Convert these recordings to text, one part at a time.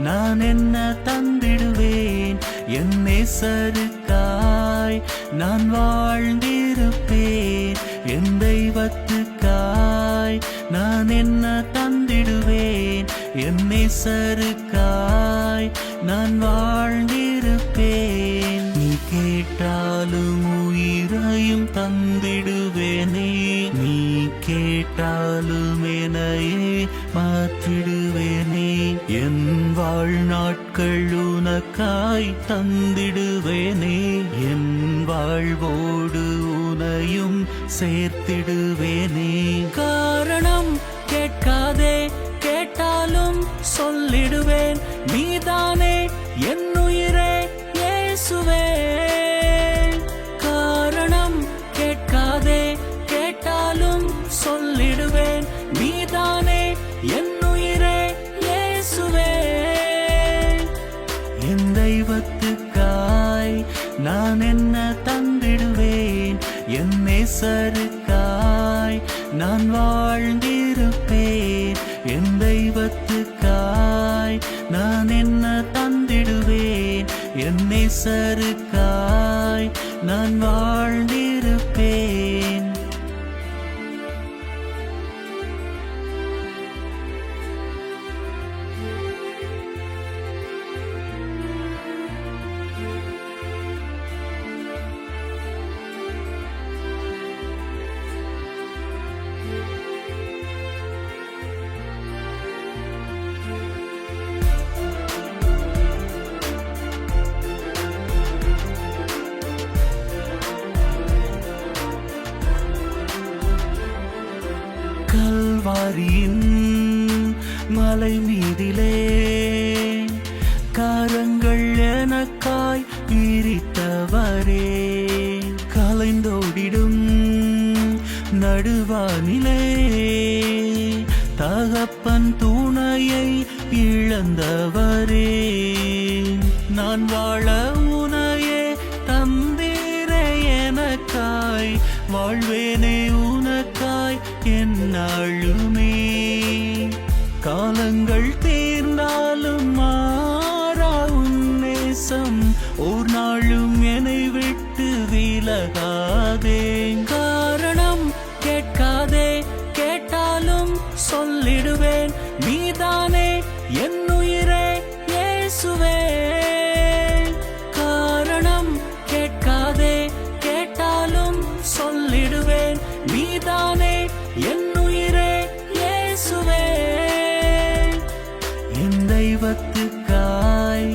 நான் என்ன தந்திடுவேன்? என் நேசருக்காய் நான் வாழ்ந்திருப்பேன். என் தெய்வத்துக்காய் நான் என்ன தந்திடுவேன்? என் நேசருக்காய் நான் வாழ்ந்திருப்பேன். நீ கேட்டாலும் உயிரையும் தந்திடுவேனே, நீ கேட்டாலும் என்னையே மாற்றிடுவேனே. என் வாழ்நாட்கள் உனக்காய் தந்திடுவேனே, என் வாழ்வோடு உனையும் சேர்த்திடுவேனே. காரணம் கேட்காதே, கேட்டாலும் சொல்லிடுவேன். நீதானே என் உயிரே இயேசுவே. காரணம் கேட்காதே, கேட்டாலும் சொல்லிடுவேன். நீதானே என் உயிரே இயேசுவே. என் தெய்வத்துக்காய் நான் என்ன தந்திடுவேன்? என் நேசருக்காய் நான் வாழ்ந்திருப்பேன். என் தெய்வத்துக்காய் நான் என்ன தந்திடுவேன்? என் நேசருக்காய் நான் வாழ்ந்திருப்பேன். கல்வாரியின் மலை மீதிலே கரங்கள் எனக்காய் விரித்தவரே, கலைந்தோடிடும் நடுவானிலே தகப்பன் துணையை இழந்தவரே. நான் வாழ உனையே தந்தீரே எனக்காய், வாழ்வேனே உனக்காய் என்னாலுமே. காலங்கள் தீர்ந்தாலும் மாறா உன் நேசம் ஒரு நாளும் என்னை விட்டு விலகாதே. காரணம் கேட்காதே, கேட்டாலும் சொல்லிடுவேன். நீதானே என் உயிரே இயேசுவே. காரணம் கேட்காதே, கேட்டாலும் சொல்லிடுவேன். நீதானே என் உயிரே இயேசுவே. என் தெய்வத்துக்காய்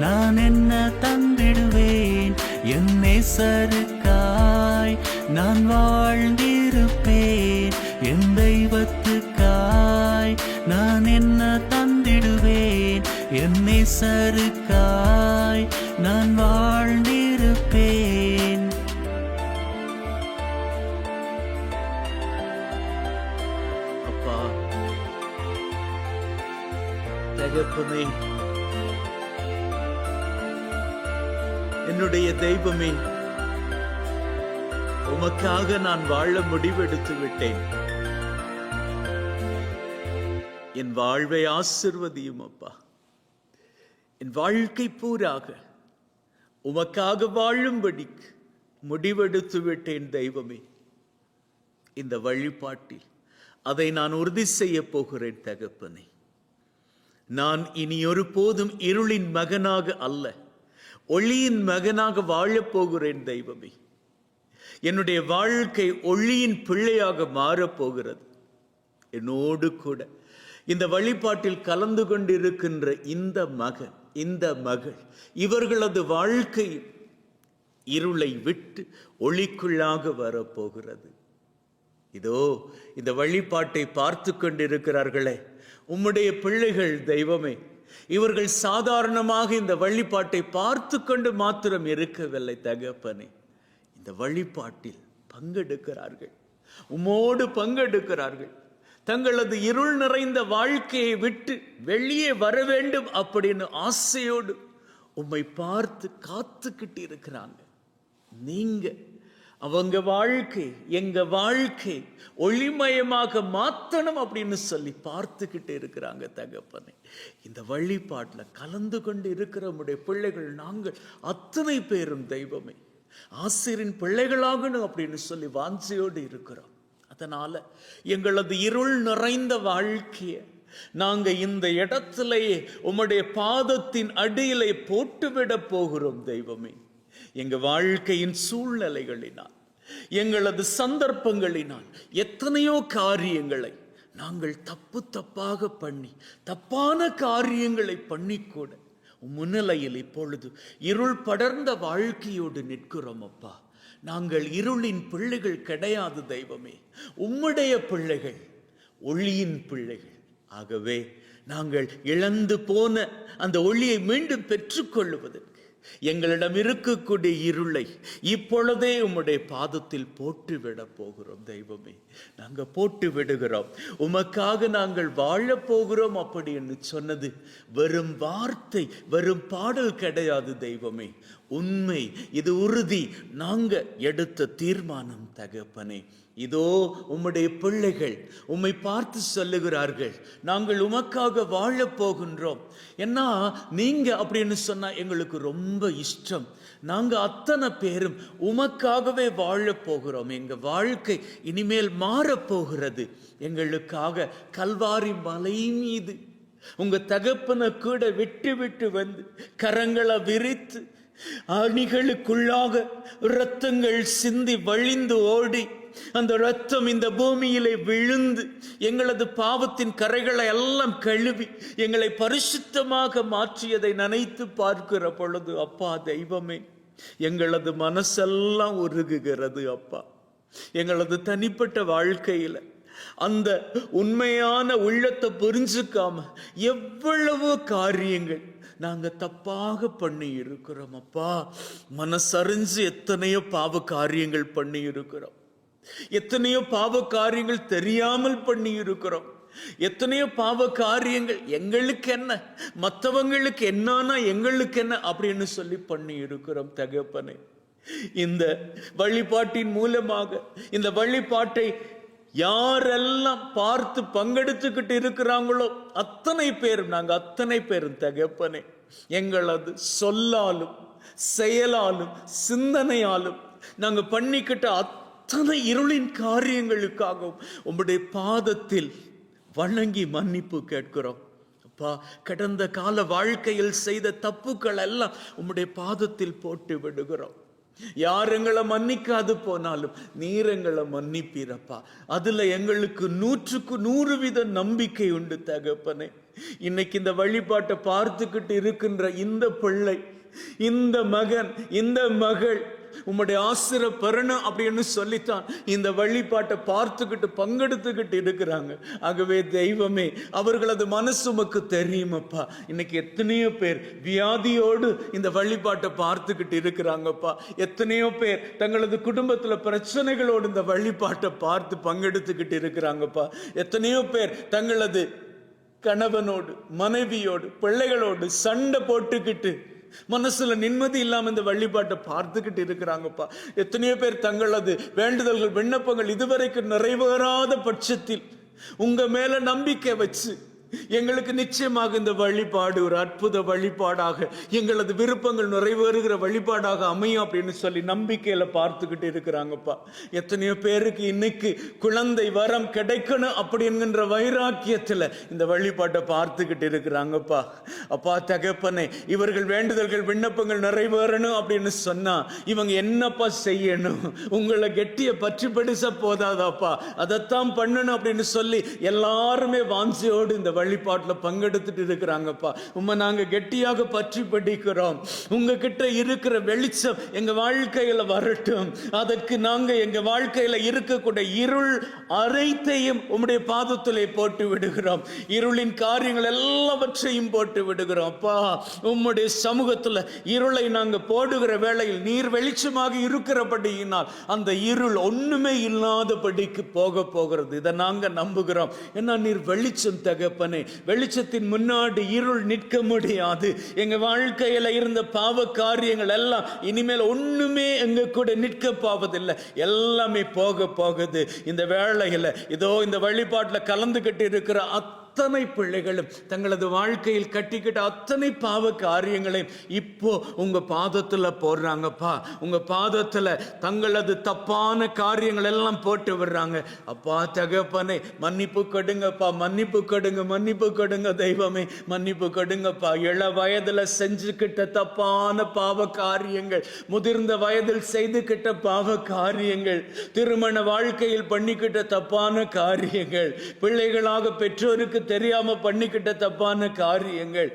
நான் என்ன தந்திடுவேன்? என் நேசருக்காய் நான் வாழ்ந்திருப்பேன். என் தெய்வத்துக்காய் நான் என்ன தந்திடுவேன்? என் நேசருக்காய் நான் வாழ்ந்திருப்பேன். அப்பா தகப்பனே, என்னுடைய தெய்வமே, உமக்காக நான் வாழ முடிவெடுத்து விட்டேன். என் வாழ்வை ஆசிர்வதியும் அப்பா. என் வாழ்க்கை பூராக உமக்காக வாழும்படிக்கு முடிவெடுத்து விட்டேன் தெய்வமே. இந்த வழிபாட்டில் அதை நான் உறுதி செய்ய போகிறேன் தகப்பனே. நான் இனி ஒருபோதும் இருளின் மகனாக அல்ல, ஒளியின் மகனாக வாழப் போகிறேன் தெய்வமே. என்னுடைய வாழ்க்கை ஒளியின் பிள்ளையாக மாறப்போகிறது. என்னோடு கூட இந்த வழிபாட்டில் கலந்து கொண்டிருக்கின்ற இந்த மகன், இந்த மகள், இவர்களது வாழ்க்கை இருளை விட்டு ஒளிக்குள்ளாக வரப்போகிறது. இதோ இந்த வழிபாட்டை பார்த்து கொண்டிருக்கிறார்களே உம்முடைய பிள்ளைகள் தெய்வமே, இவர்கள் சாதாரணமாக இந்த வழிபாட்டை பார்த்து கொண்டு மாத்திரம் இருக்கவில்லை தகப்பனே. இந்த வழிபாட்டில் பங்கெடுக்கிறார்கள், உம்மோடு பங்கெடுக்கிறார்கள். தங்களது இருள் நிறைந்த வாழ்க்கையை விட்டு வெளியே வர வேண்டும் அப்படின்னு ஆசையோடு உம்மை பார்த்து காத்துக்கிட்டு இருக்கிறாங்க. நீங்க அவங்க வாழ்க்கை எங்க வாழ்க்கை ஒளிமயமாக மாத்தணும் அப்படின்னு சொல்லி பார்த்துக்கிட்டு இருக்கிறாங்க தகப்பனே. இந்த வழிபாட்டில் கலந்து கொண்டு இருக்கிற நம்முடைய பிள்ளைகள் நாங்கள் அத்தனை பேரும் தெய்வமே ஆசிரியரின் பிள்ளைகளாகணும் அப்படின்னு சொல்லி வாஞ்சையோடு இருக்கிறோம். அதனால எங்களது இருள் நிறைந்த வாழ்க்கையை நாங்க இந்த இடத்திலேயே உம்முடைய பாதத்தின் அடியிலே போட்டுவிட போகிறோம் தெய்வமே. எங்க வாழ்க்கையின் சூழ்நிலைகளினால் எங்களது சந்தர்ப்பங்களினால் எத்தனையோ காரியங்களை நாங்கள் தப்பாக பண்ணி தப்பான காரியங்களை பண்ணிக்கூட முன்னிலையில் இப்பொழுது இருள் படர்ந்த வாழ்க்கையோடு நிற்கிறோம் அப்பா. நாங்கள் இருளின் பிள்ளைகள் கிடையாது தெய்வமே, உம்முடைய பிள்ளைகள், ஒளியின் பிள்ளைகள். ஆகவே நாங்கள் இழந்து போன அந்த ஒளியை மீண்டும் பெற்றுக்கொள்வதற்கு எங்களிடம் இருக்கக்கூடிய இருளை இப்பொழுதே உம்முடைய பாதத்தில் போட்டுவிட போகிறோம் தெய்வமே. நாங்க போட்டு விடுகிறோம். உமக்காக நாங்கள் வாழ போகிறோம் அப்படி என்று சொன்னது வெறும் வார்த்தை, வெறும் பாடல் கிடையாது தெய்வமே. உண்மை, இது உறுதி. நாங்க எடுத்த தீர்மானம் தகப்பனே. இதோ உம்முடைய பிள்ளைகள் உம்மை பார்த்து சொல்லுகிறார்கள், நாங்கள் உமக்காக வாழ போகின்றோம். ஏன்னா நீங்க அப்படின்னு சொன்னா எங்களுக்கு ரொம்ப இஷ்டம். நாங்க அத்தனை பேரும் உமக்காகவே வாழ போகிறோம். எங்க வாழ்க்கை இனிமேல் மாறப்போகிறது. எங்களுக்காக கல்வாரி மலை மீது உங்க தகப்பனை கூட விட்டு விட்டு வந்து கரங்களை விரித்து அணிகளுக்குள்ளாக இரத்தங்கள் சிந்தி வழிந்து ஓடி அந்த இரத்தம் இந்த பூமியிலே விழுந்து எங்களது பாவத்தின் கரைகளை எல்லாம் கழுவி எங்களை பரிசுத்தமாக மாற்றியதை நினைத்து பார்க்கிற பொழுது அப்பா தெய்வமே, எங்களது மனசெல்லாம் உருகுகிறது அப்பா. எங்களது தனிப்பட்ட வாழ்க்கையில அந்த உண்மையான உள்ளத்தை புரிஞ்சுக்காம எவ்வளவு காரியங்கள் நாங்க தப்பாக பண்ணி இருக்கிறோம் அப்பா. மனசறிஞ்சு எத்தனையோ பாவ காரியங்கள் பண்ணி இருக்கிறோம். எத்தனையோ பாவ காரியங்கள் தெரியாமல் பண்ணி இருக்கிறோம். எத்தனையோ பாவ காரியங்கள் எங்களுக்கு என்ன, மற்றவங்களுக்கு என்னன்னா எங்களுக்கு என்ன அப்படின்னு சொல்லி பண்ணி இருக்கிறோம் தகப்பனே. இந்த வழிபாட்டின் மூலமாக இந்த வழிபாட்டை யாரெல்லாம் பார்த்து பங்கெடுத்துக்கிட்டு இருக்கிறாங்களோ அத்தனை பேரும், நாங்க அத்தனை பேரும் தகப்பனே, எங்களது சொல்லாலும் செயலாலும் சிந்தனையாலும் நாங்க பண்ணிக்கிட்ட அத்தனை இருளின் காரியங்களுக்காகவும் உம்முடைய பாதத்தில் வணங்கி மன்னிப்பு கேட்கிறோம் அப்பா. கடந்த கால வாழ்க்கையில் செய்த தப்புக்கள் எல்லாம் உம்முடைய பாதத்தில் போட்டு விடுகிறோம். யார் எங்களை மன்னிக்காது போனாலும் நீர் எங்களை மன்னிப்பீரப்பா. அதுல எங்களுக்கு 100% நம்பிக்கை உண்டு தகப்பனே. இன்னைக்கு இந்த வழிபாட்டை பார்த்துக்கிட்டு இருக்கின்ற இந்த பிள்ளை, இந்த மகன், இந்த மகள் உம்முடைய ஆசிரியர் பெறணும் அப்படின்னு சொல்லித்தான் இந்த வழிபாட்டை பார்த்துக்கிட்டு பங்கெடுத்துக்கிட்டு இருக்கிறாங்க. ஆகவே தெய்வமே, அவர்களது மனசு உமக்கு தெரியுமப்பா. இன்னைக்கு எத்தனையோ பேர் வியாதியோடு இந்த வழிபாட்டை பார்த்துக்கிட்டு இருக்கிறாங்கப்பா. எத்தனையோ பேர் தங்களது குடும்பத்துல பிரச்சனைகளோடு இந்த வழிபாட்டை பார்த்து பங்கெடுத்துக்கிட்டு இருக்கிறாங்கப்பா. எத்தனையோ பேர் தங்களது கணவனோடு மனைவியோடு பிள்ளைகளோடு சண்டை போட்டுக்கிட்டு மனசுல நிம்மதி இல்லாம இந்த வழிபாட்டை பார்த்துக்கிட்டு இருக்கிறாங்கப்பா. எத்தனையோ பேர் தங்களது வேண்டுதல்கள் விண்ணப்பங்கள் இதுவரைக்கும் நிறைவேறாத பட்சத்தில் உங்க மேல நம்பிக்கை வச்சு எங்களுக்கு நிச்சயமாக இந்த வழிபாடு ஒரு அற்புத வழிபாடாக, எங்களது விருப்பங்கள் நிறைவேறுகிற வழிபாடாக அமையும் அப்படின்னு சொல்லி நம்பிக்கையில பார்த்துக்கிட்டு இருக்கிறாங்கப்பா. எத்தனையோ பேருக்கு இன்னைக்கு குழந்தை வரம் கிடைக்கணும் அப்படி என்கின்ற வைராக்கியத்துல இந்த வழிபாட்டை பார்த்துக்கிட்டு இருக்கிறாங்கப்பா. அப்பா தகப்பனே, இவர்கள் வேண்டுதல்கள் விண்ணப்பங்கள் நிறைவேறணும் அப்படின்னு சொன்னா இவங்க என்னப்பா செய்யணும்? உங்களை கெட்டிய பற்றி பெருசா போதாதாப்பா, அதைத்தான் பண்ணணும் அப்படின்னு சொல்லி எல்லாருமே வாஞ்சியோடு இந்த வழிபாட்டில் பங்கெடுத்துட்டு இருக்கிறாங்கப்பா. உம்மை நாங்க கெட்டியாக பற்றி படிக்கிறோம். உங்ககிட்ட இருக்கிற வெளிச்சம் எங்க வாழ்க்கையில வரட்டும். அதற்கு நாங்க எங்க வாழ்க்கையில இருக்கக்கூடிய இருள் அனைத்தையும் உம்முடைய பாதத்திலே போட்டு விடுகிறோம். இருளின் காரியங்கள் எல்லாவற்றையும் போட்டு விடுகிறோம் அப்பா. உம்முடைய சமூகத்துல இருளை நாங்க போடுகிற வேளையில் நீர் வெளிச்சமாக இருக்கிறபடியினால் அந்த இருள் ஒண்ணுமே இல்லாதபடிக்கு போக போகிறது. இதை நாங்க நம்புகிறோம். ஏன்னா நீர் வெளிச்சம் தகப்பன். தகப்பனே. வெளிச்சத்தின் முன்னாடி இருள் நிற்க முடியாது. எங்க வாழ்க்கையில இருந்த பாவ காரியங்கள் எல்லாம் இனிமேல் ஒண்ணுமே எங்க கூட நிற்க போவதில்லை. எல்லாமே போக போகுது. இந்த வேளையில இதோ இந்த வழிபாட்டுல கலந்துகிட்டு இருக்கிற அத்தனை பிள்ளைகளும் தங்களது வாழ்க்கையில் கட்டிக்கிட்ட அத்தனை பாவ காரியங்களையும் இப்போ உங்க பாதத்துல போடுறாங்கப்பா. உங்க பாதத்துல தங்களது தப்பான காரியங்கள் எல்லாம் போட்டு விடுறாங்க. அப்பா தகப்பனே, மன்னிப்பு கொடுங்கப்பா, மன்னிப்பு கொடுங்க, மன்னிப்பு கொடுங்க தெய்வமே, மன்னிப்பு கொடுங்கப்பா. இள வயதுல செஞ்சுக்கிட்ட தப்பான பாவ காரியங்கள், முதிர்ந்த வயதில் செய்துகிட்ட பாவ காரியங்கள், திருமண வாழ்க்கையில் பண்ணிக்கிட்ட தப்பான காரியங்கள், பிள்ளைகளாக பெற்றோருக்கு தெரியாம பண்ணிக்கிட்ட தப்பான காரியங்கள்,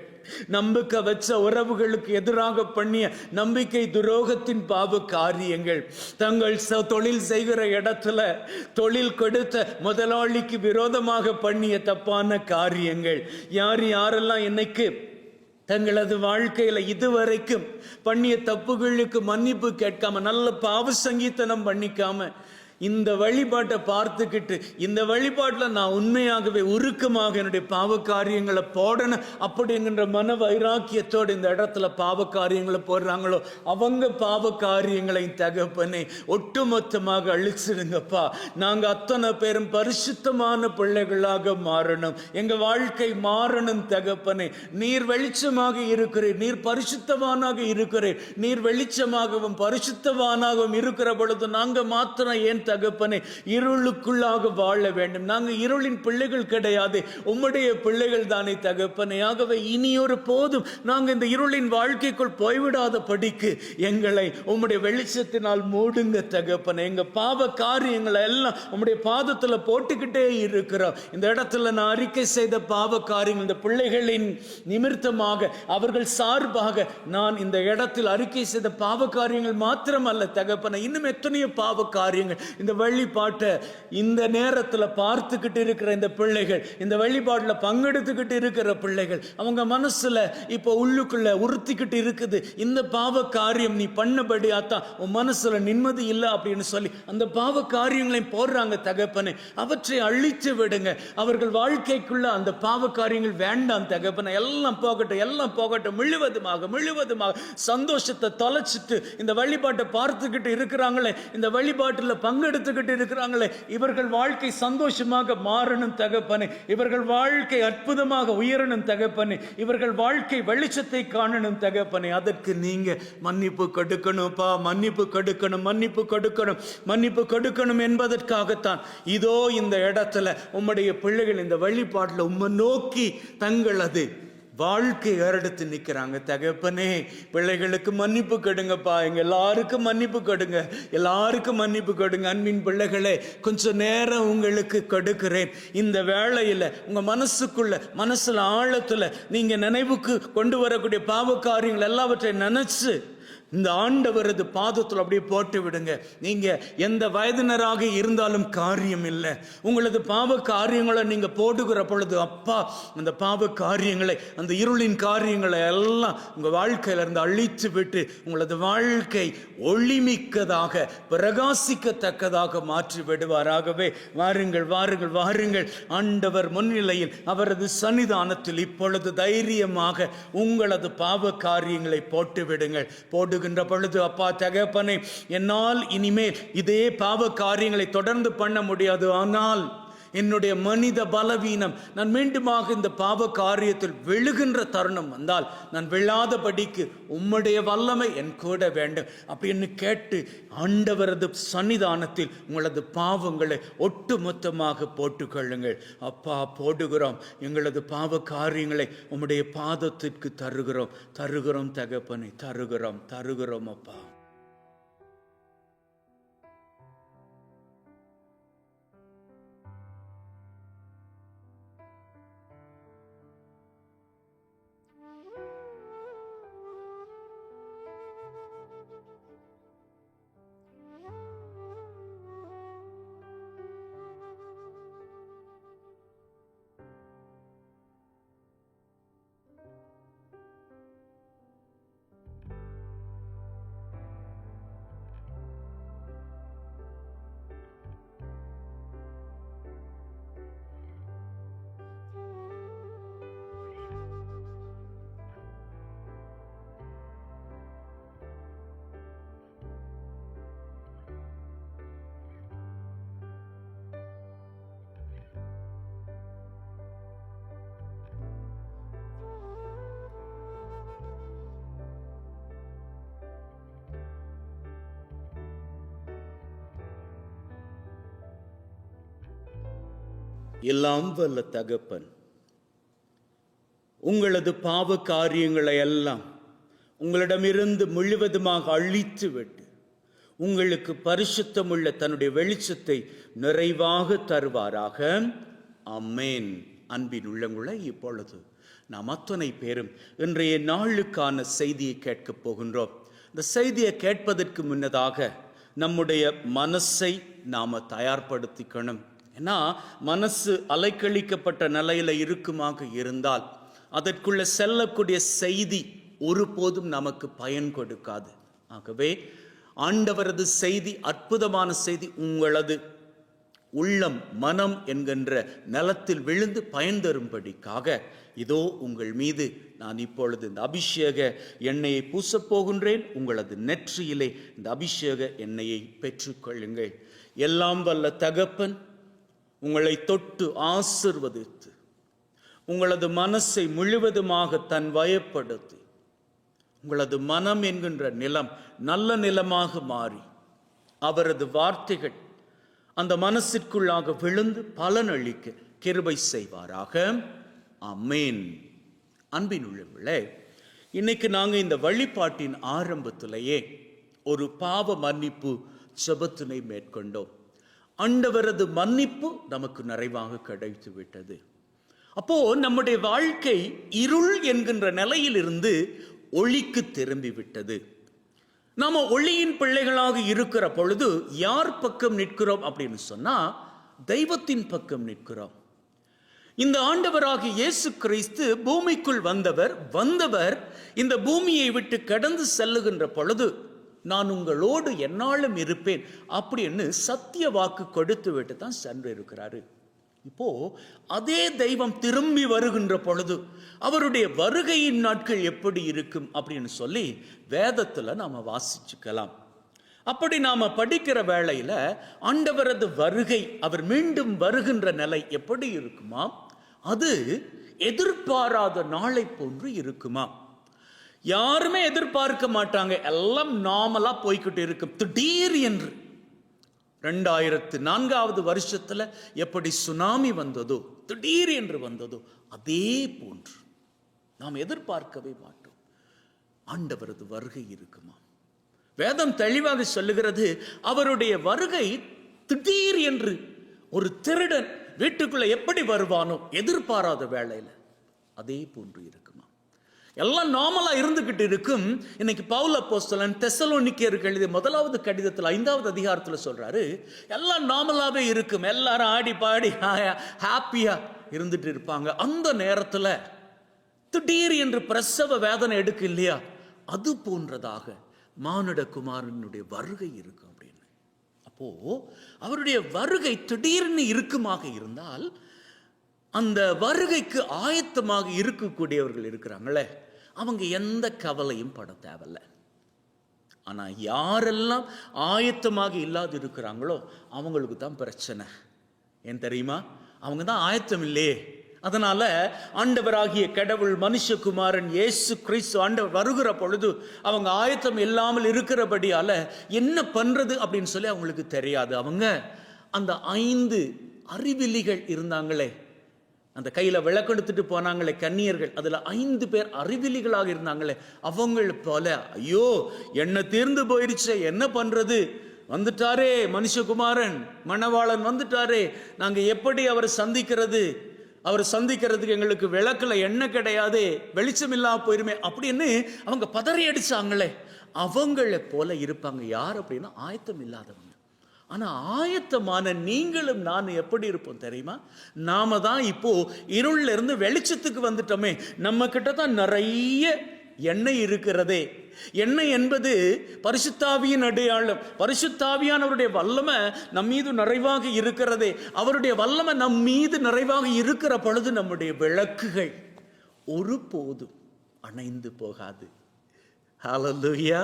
நம்பிக்கை வச்ச உறவுகளுக்கு எதிராக பண்ணிய நம்பிக்கை துரோகத்தின் பாவ காரியங்கள், தங்கள் தொழில் செய்கிற இடத்துல தொழில் கொடுத்த முதலாளிக்கு விரோதமாக பண்ணிய தப்பான காரியங்கள், யார் யாரெல்லாம் இன்னைக்கு தங்களது வாழ்க்கையில இதுவரைக்கும் பண்ணிய தப்புகளுக்கு மன்னிப்பு கேட்காம, நல்ல பாவ சங்கீதனம் பண்ணிக்காம, இந்த வழிபாட்டை பார்த்துக்கிட்டு இந்த வழிபாட்டில் நான் உண்மையாகவே உருக்கமாக என்னுடைய பாவ காரியங்களை போடணும் அப்படிங்கிற மன வைராக்கியத்தோடு இந்த இடத்துல பாவ காரியங்களை போடுறாங்களோ அவங்க பாவ காரியங்களை தகப்பனே ஒட்டுமொத்தமாக அழிச்சிடுங்கப்பா. நாங்கள் அத்தனை பேரும் பரிசுத்தமான பிள்ளைகளாக மாறணும். எங்க வாழ்க்கை மாறணும் தகப்பனே. நீர் வெளிச்சமாக இருக்கிறீர், நீர் பரிசுத்தவானாக இருக்கிறீர். நீர் வெளிச்சமாகவும் பரிசுத்தவானாகவும் இருக்கிற பொழுது நாங்கள் மாத்திரம் ஏன் தகப்பனே இருளுக்குள்ளாக வாழ வேண்டும்? நாங்கள் இருளின் பிள்ளைகள் கிடையாது, உம்முடைய பிள்ளைகள் தானே தகப்பனே. ஆகவே இனியொரு போதும் நாங்கள் இந்த இருளின் வாழ்க்கைக்குள் போய்விடாத படிக்கு எங்களை உம்முடைய வெளிச்சத்தினால் மூடுங்க தகப்பனே. எங்க பாவ காரியங்களை எல்லாம் உம்முடைய பாதத்துல போட்டுக்கிட்டே இருக்கிறோம். இந்த இடத்துல நான் அறிக்கை செய்த பாவ காரியங்கள், இந்த பிள்ளைகளின் நிமித்தமாக அவர்கள் சார்பாக நான் இந்த இடத்தில் அறிக்கை செய்த பாவ காரியங்கள் மாத்திரம் அல்ல தகப்பனே, இன்னும் எத்தனையோ பாவ காரியங்கள் இந்த வழிபாட்டை இந்த நேரத்தில் பார்த்துக்கிட்டு இருக்கிற இந்த பிள்ளைகள், இந்த வழிபாட்டில் பங்கெடுத்துக்கிட்டு இருக்கிற பிள்ளைகள், அவங்க மனசுல இப்போ உள்ளுக்குள்ள உறுத்திக்கிட்டு இருக்குது, இந்த பாவ காரியம் நீ பண்ணபடி ஆத்தான் உன் மனசுல நிம்மதி இல்லை அப்படின்னு சொல்லி அந்த பாவ காரியங்களையும் போடுறாங்க தகப்பனே. அவற்றை அழித்து விடுங்க. அவர்கள் வாழ்க்கைக்குள்ள அந்த பாவ காரியங்கள் வேண்டாம் தகப்பனே. எல்லாம் போகட்டும், எல்லாம் போகட்டும். முழுவதுமாக முழுவதுமாக சந்தோஷத்தை தொலைச்சிட்டு இந்த வழிபாட்டை பார்த்துக்கிட்டு இருக்கிறாங்களே, இந்த வழிபாட்டில் பங்கெடுத்துக்கிட்டு இருக்கிறாங்களே, இவர்கள் வாழ்க்கை சந்தோஷமாக மாறணும் தகப்பனே. இவர்கள் வாழ்க்கை அற்புதமாக உயரணும் தகப்பனே. இவர்கள் வாழ்க்கை வெளிச்சத்தை காணணும் தகப்பனே. அதற்கு நீங்க மன்னிப்பு கொடுக்கணும்ப்பா, மன்னிப்பு கொடுக்கணும், மன்னிப்பு கொடுக்கணும், மன்னிப்பு கொடுக்கணும் என்பதற்காகத்தான் இதோ இந்த இடத்துல உம்முடைய பிள்ளைகள் இந்த வழிபாட்டில் உம்மை நோக்கி தங்களது வாழ்க்கை எடுத்து நிற்கிறாங்க தகப்பனே. பிள்ளைகளுக்கு மன்னிப்பு கொடுங்கப்பா, எங்க எல்லாருக்கும் மன்னிப்பு கொடுங்க, எல்லாருக்கும் மன்னிப்பு கொடுங்க. அன்பின் பிள்ளைகளே, கொஞ்சம் நேரம் உங்களுக்கு கொடுக்கிறேன். இந்த வேளையில உங்க மனசுல ஆழத்துல நீங்க நினைவுக்கு கொண்டு வரக்கூடிய பாவ காரியங்கள் எல்லாவற்றையும் நினைச்சு இந்த ஆண்டவரது பாதத்தில் அப்படியே போட்டு விடுங்க. நீங்க எந்த வயதினராக இருந்தாலும் காரியம் இல்லை. உங்களது பாவ காரியங்களை நீங்க போடுகிற பொழுது அப்பா அந்த பாவ காரியங்களை, அந்த இருளின் காரியங்களை எல்லாம் உங்க வாழ்க்கையில இருந்து அழித்து விட்டு உங்களது வாழ்க்கை ஒளிமிக்கதாக பிரகாசிக்கத்தக்கதாக மாற்றி விடுவாராகவே. வாருங்கள் வாருங்கள் வாருங்கள். ஆண்டவர் முன்னிலையில் அவரது சன்னிதானத்தில் இப்பொழுது தைரியமாக உங்களது பாவ காரியங்களை போட்டு விடுங்கள். போடுகின்ற பொழுது அப்பா தகப்பனே, என்னால் இனிமேல் இதே பாவ காரியங்களை தொடர்ந்து பண்ண முடியாது. ஆனால் என்னுடைய மனித பலவீனம், நான் மீண்டுமாக இந்த பாவ காரியத்தில் விழுகின்ற தருணம் வந்தால் நான் விழாதபடிக்கு உம்முடைய வல்லமை என் கூட வேண்டும் அப்படின்னு கேட்டு ஆண்டவரது சன்னிதானத்தில் உங்களது பாவங்களை ஒட்டுமொத்தமாக போட்டுக்கொள்ளுங்கள். அப்பா போடுகிறோம், எங்களது பாவ காரியங்களை உம்முடைய பாதத்திற்கு தருகிறோம், தருகிறோம் தகப்பனை, தருகிறோம் அப்பா. எல்லாம் வல்ல தகப்பன், உங்களது பாவ காரியங்களை எல்லாம் உங்களிடமிருந்து முழுவதுமாக அழித்து விட்டு உங்களுக்கு பரிசுத்தமுள்ள தன்னுடைய வெளிச்சத்தை நிறைவாக தருவாராக. ஆமென். அன்பின் உள்ளங்களை, இப்பொழுது நாம் அத்தனை பேரும் இன்றைய நாளுக்கான செய்தியை கேட்கப் போகின்றோம். இந்த செய்தியை கேட்பதற்கு முன்னதாக நம்முடைய மனசை நாம் தயார்படுத்திக்கணும். ஏன்னா மனசு அலைக்கழிக்கப்பட்ட நிலையில் இருக்குமாக இருந்தால் அதற்குள்ள செல்லக்கூடிய செய்தி ஒருபோதும் நமக்கு பயன் கொடுக்காது. ஆகவே ஆண்டவரது செய்தி அற்புதமான செய்தி உங்களது உள்ளம் மனம் என்கின்ற நிலத்தில் விழுந்து பயன் தரும்படிக்காக இதோ உங்கள் மீது நான் இப்பொழுது இந்த அபிஷேக எண்ணெயை பூசப் போகின்றேன். உங்களது நெற்றியிலே இந்த அபிஷேக எண்ணெயை பெற்றுக்கொள்ளுங்கள். எல்லாம் வல்ல தகப்பன் உங்களை தொட்டு ஆசிர்வதித்து உங்களது மனசை முழுவதுமாக தன் வயப்படுத்தி உங்களது மனம் என்கின்ற நிலம் நல்ல நிலமாக மாறி அவரது வார்த்தைகள் அந்த மனசிற்குள்ளாக விழுந்து பலனளிக்க கிருபை செய்வாராக. ஆமென். அன்பின் உள்ளவர்களே, இன்னைக்கு நாங்கள் இந்த வழிபாட்டின் ஆரம்பத்திலேயே ஒரு பாவ மன்னிப்பு ஜெபத்தினை மேற்கொண்டோம். ஆண்டவரது மன்னிப்பு நமக்கு நிறைவாக கிடைத்து விட்டது. அப்போ நம்முடைய வாழ்க்கை இருள் என்கின்ற நிலையிலிருந்து ஒளிக்கு திரும்பி விட்டது. நாம ஒளியின் பிள்ளைகளாக இருக்கிற பொழுது யார் பக்கம் நிற்கிறோம் அப்படின்னு சொன்னா தெய்வத்தின் பக்கம் நிற்கிறோம். இந்த ஆண்டவராகிய இயேசு கிறிஸ்து பூமிக்குள் வந்தவர் இந்த பூமியை விட்டு கடந்து செல்லுகின்ற பொழுது நான் உங்களோடு எந்நாளும் இருப்பேன் அப்படின்னு சத்திய வாக்கு கொடுத்து விட்டு தான் சென்று இருக்கிறாரு. இப்போ அதே தெய்வம் திரும்பி வருகின்ற பொழுது அவருடைய வருகையின் நாட்கள் எப்படி இருக்கும் அப்படின்னு சொல்லி வேதத்துல நாம வாசிச்சுக்கலாம். அப்படி நாம படிக்கிற வேளையில ஆண்டவரது வருகை, அவர் மீண்டும் வருகின்ற நிலை எப்படி இருக்குமா? அது எதிர்பாராத நாளை போன்று இருக்குமா? யாருமே எதிர்பார்க்க மாட்டாங்க, எல்லாம் நார்மலா போய்கிட்டு இருக்கும். திடீர் என்று 2004 வருஷத்துல எப்படி சுனாமி வந்ததோ, திடீர் என்று வந்ததோ, அதே போன்று நாம் எதிர்பார்க்கவே மாட்டோம். ஆண்டவரது வருகை இருக்குமா? வேதம் தெளிவாக சொல்லுகிறது, அவருடைய வருகை திடீர் என்று ஒரு திருடன் வீட்டுக்குள்ள எப்படி வருவானோ எதிர்பாராத வேளையில அதே போன்று இருக்குமா? எல்லாம் நார்மலா இருந்துகிட்டு இருக்கும். இன்னைக்கு பவுல் அப்போஸ்தலன் தெசலோனிக்கேயருக்கு எழுதிய 1வது கடிதத்தில் 5வது அதிகாரத்தில் சொல்றாரு, எல்லாம் நார்மலாவே இருக்கும், எல்லாரும் ஆடி பாடி ஹாப்பியா இருந்துட்டு இருப்பாங்க. அந்த நேரத்துல திடீர் என்று பிரசவ வேதனை எடுக்கு இல்லையா, அது போன்றதாக மானிட குமாரனுடைய வருகை இருக்கும் அப்படின்னு. அப்போ அவருடைய வருகை திடீர்னு இருக்குமாக இருந்தால் அந்த வருகைக்கு ஆயத்தமாக இருக்கக்கூடியவர்கள் இருக்கிறாங்களே, அவங்க எந்த கவலையும் பட தேவையில்ல. ஆனா யாரெல்லாம் ஆயத்தமாக இல்லாது இருக்கிறாங்களோ அவங்களுக்கு தான் பிரச்சனை. ஏன் தெரியுமா? அவங்க தான் ஆயத்தம் இல்லையே. அதனால ஆண்டவராகிய கடவுள் மனுஷகுமாரன் இயேசு கிறிஸ்து ஆண்டவர் வருகிற பொழுது அவங்க ஆயத்தம் இல்லாமல் இருக்கிறபடியால என்ன பண்றது அப்படின்னு சொல்லி அவங்களுக்கு தெரியாது. அவங்க அந்த 5 அறிவிலிகள் இருந்தாங்களே, அந்த கையில விளக்கெடுத்துட்டு போனாங்களே கன்னியர்கள், அதுல 5 பேர் அறிவிலிகளாக இருந்தாங்களே, அவங்கள போல ஐயோ என்ன தீர்ந்து போயிருச்சே, என்ன பண்றது, வந்துட்டாரே மனுஷகுமாரன் மணவாளன் வந்துட்டாரே, நாங்க எப்படி அவரை சந்திக்கிறது, அவரை சந்திக்கிறதுக்கு எங்களுக்கு விளக்குல எண்ணெய் கிடையாது, வெளிச்சம் இல்லாம போயிருமே அப்படின்னு அவங்க பதறி அடிச்சாங்களே, அவங்கள போல இருப்பாங்க. யார் அப்படின்னா ஆயத்தம் இல்லாதவங்க. ஆனா ஆயத்தமான நீங்களும் நானும் எப்படி இருப்போம் தெரியுமா? நாம தான் இப்போ இருள்ல இருந்து வெளிச்சத்துக்கு வந்துட்டோமே. நம்ம கிட்ட தான் நிறைய எண்ணெய் இருக்கிறதே. எண்ணெய் என்பது பரிசுத்தாவியின் அடையாளம். பரிசுத்தாவியானவருடைய வல்லமை நம் மீது நிறைவாக இருக்கிறதே. அவருடைய வல்லமை நம் மீது நிறைவாக இருக்கிற பொழுது நம்முடைய விளக்குகள் ஒருபோதும் அணைந்து போகாது. ஹல்லேலூயா,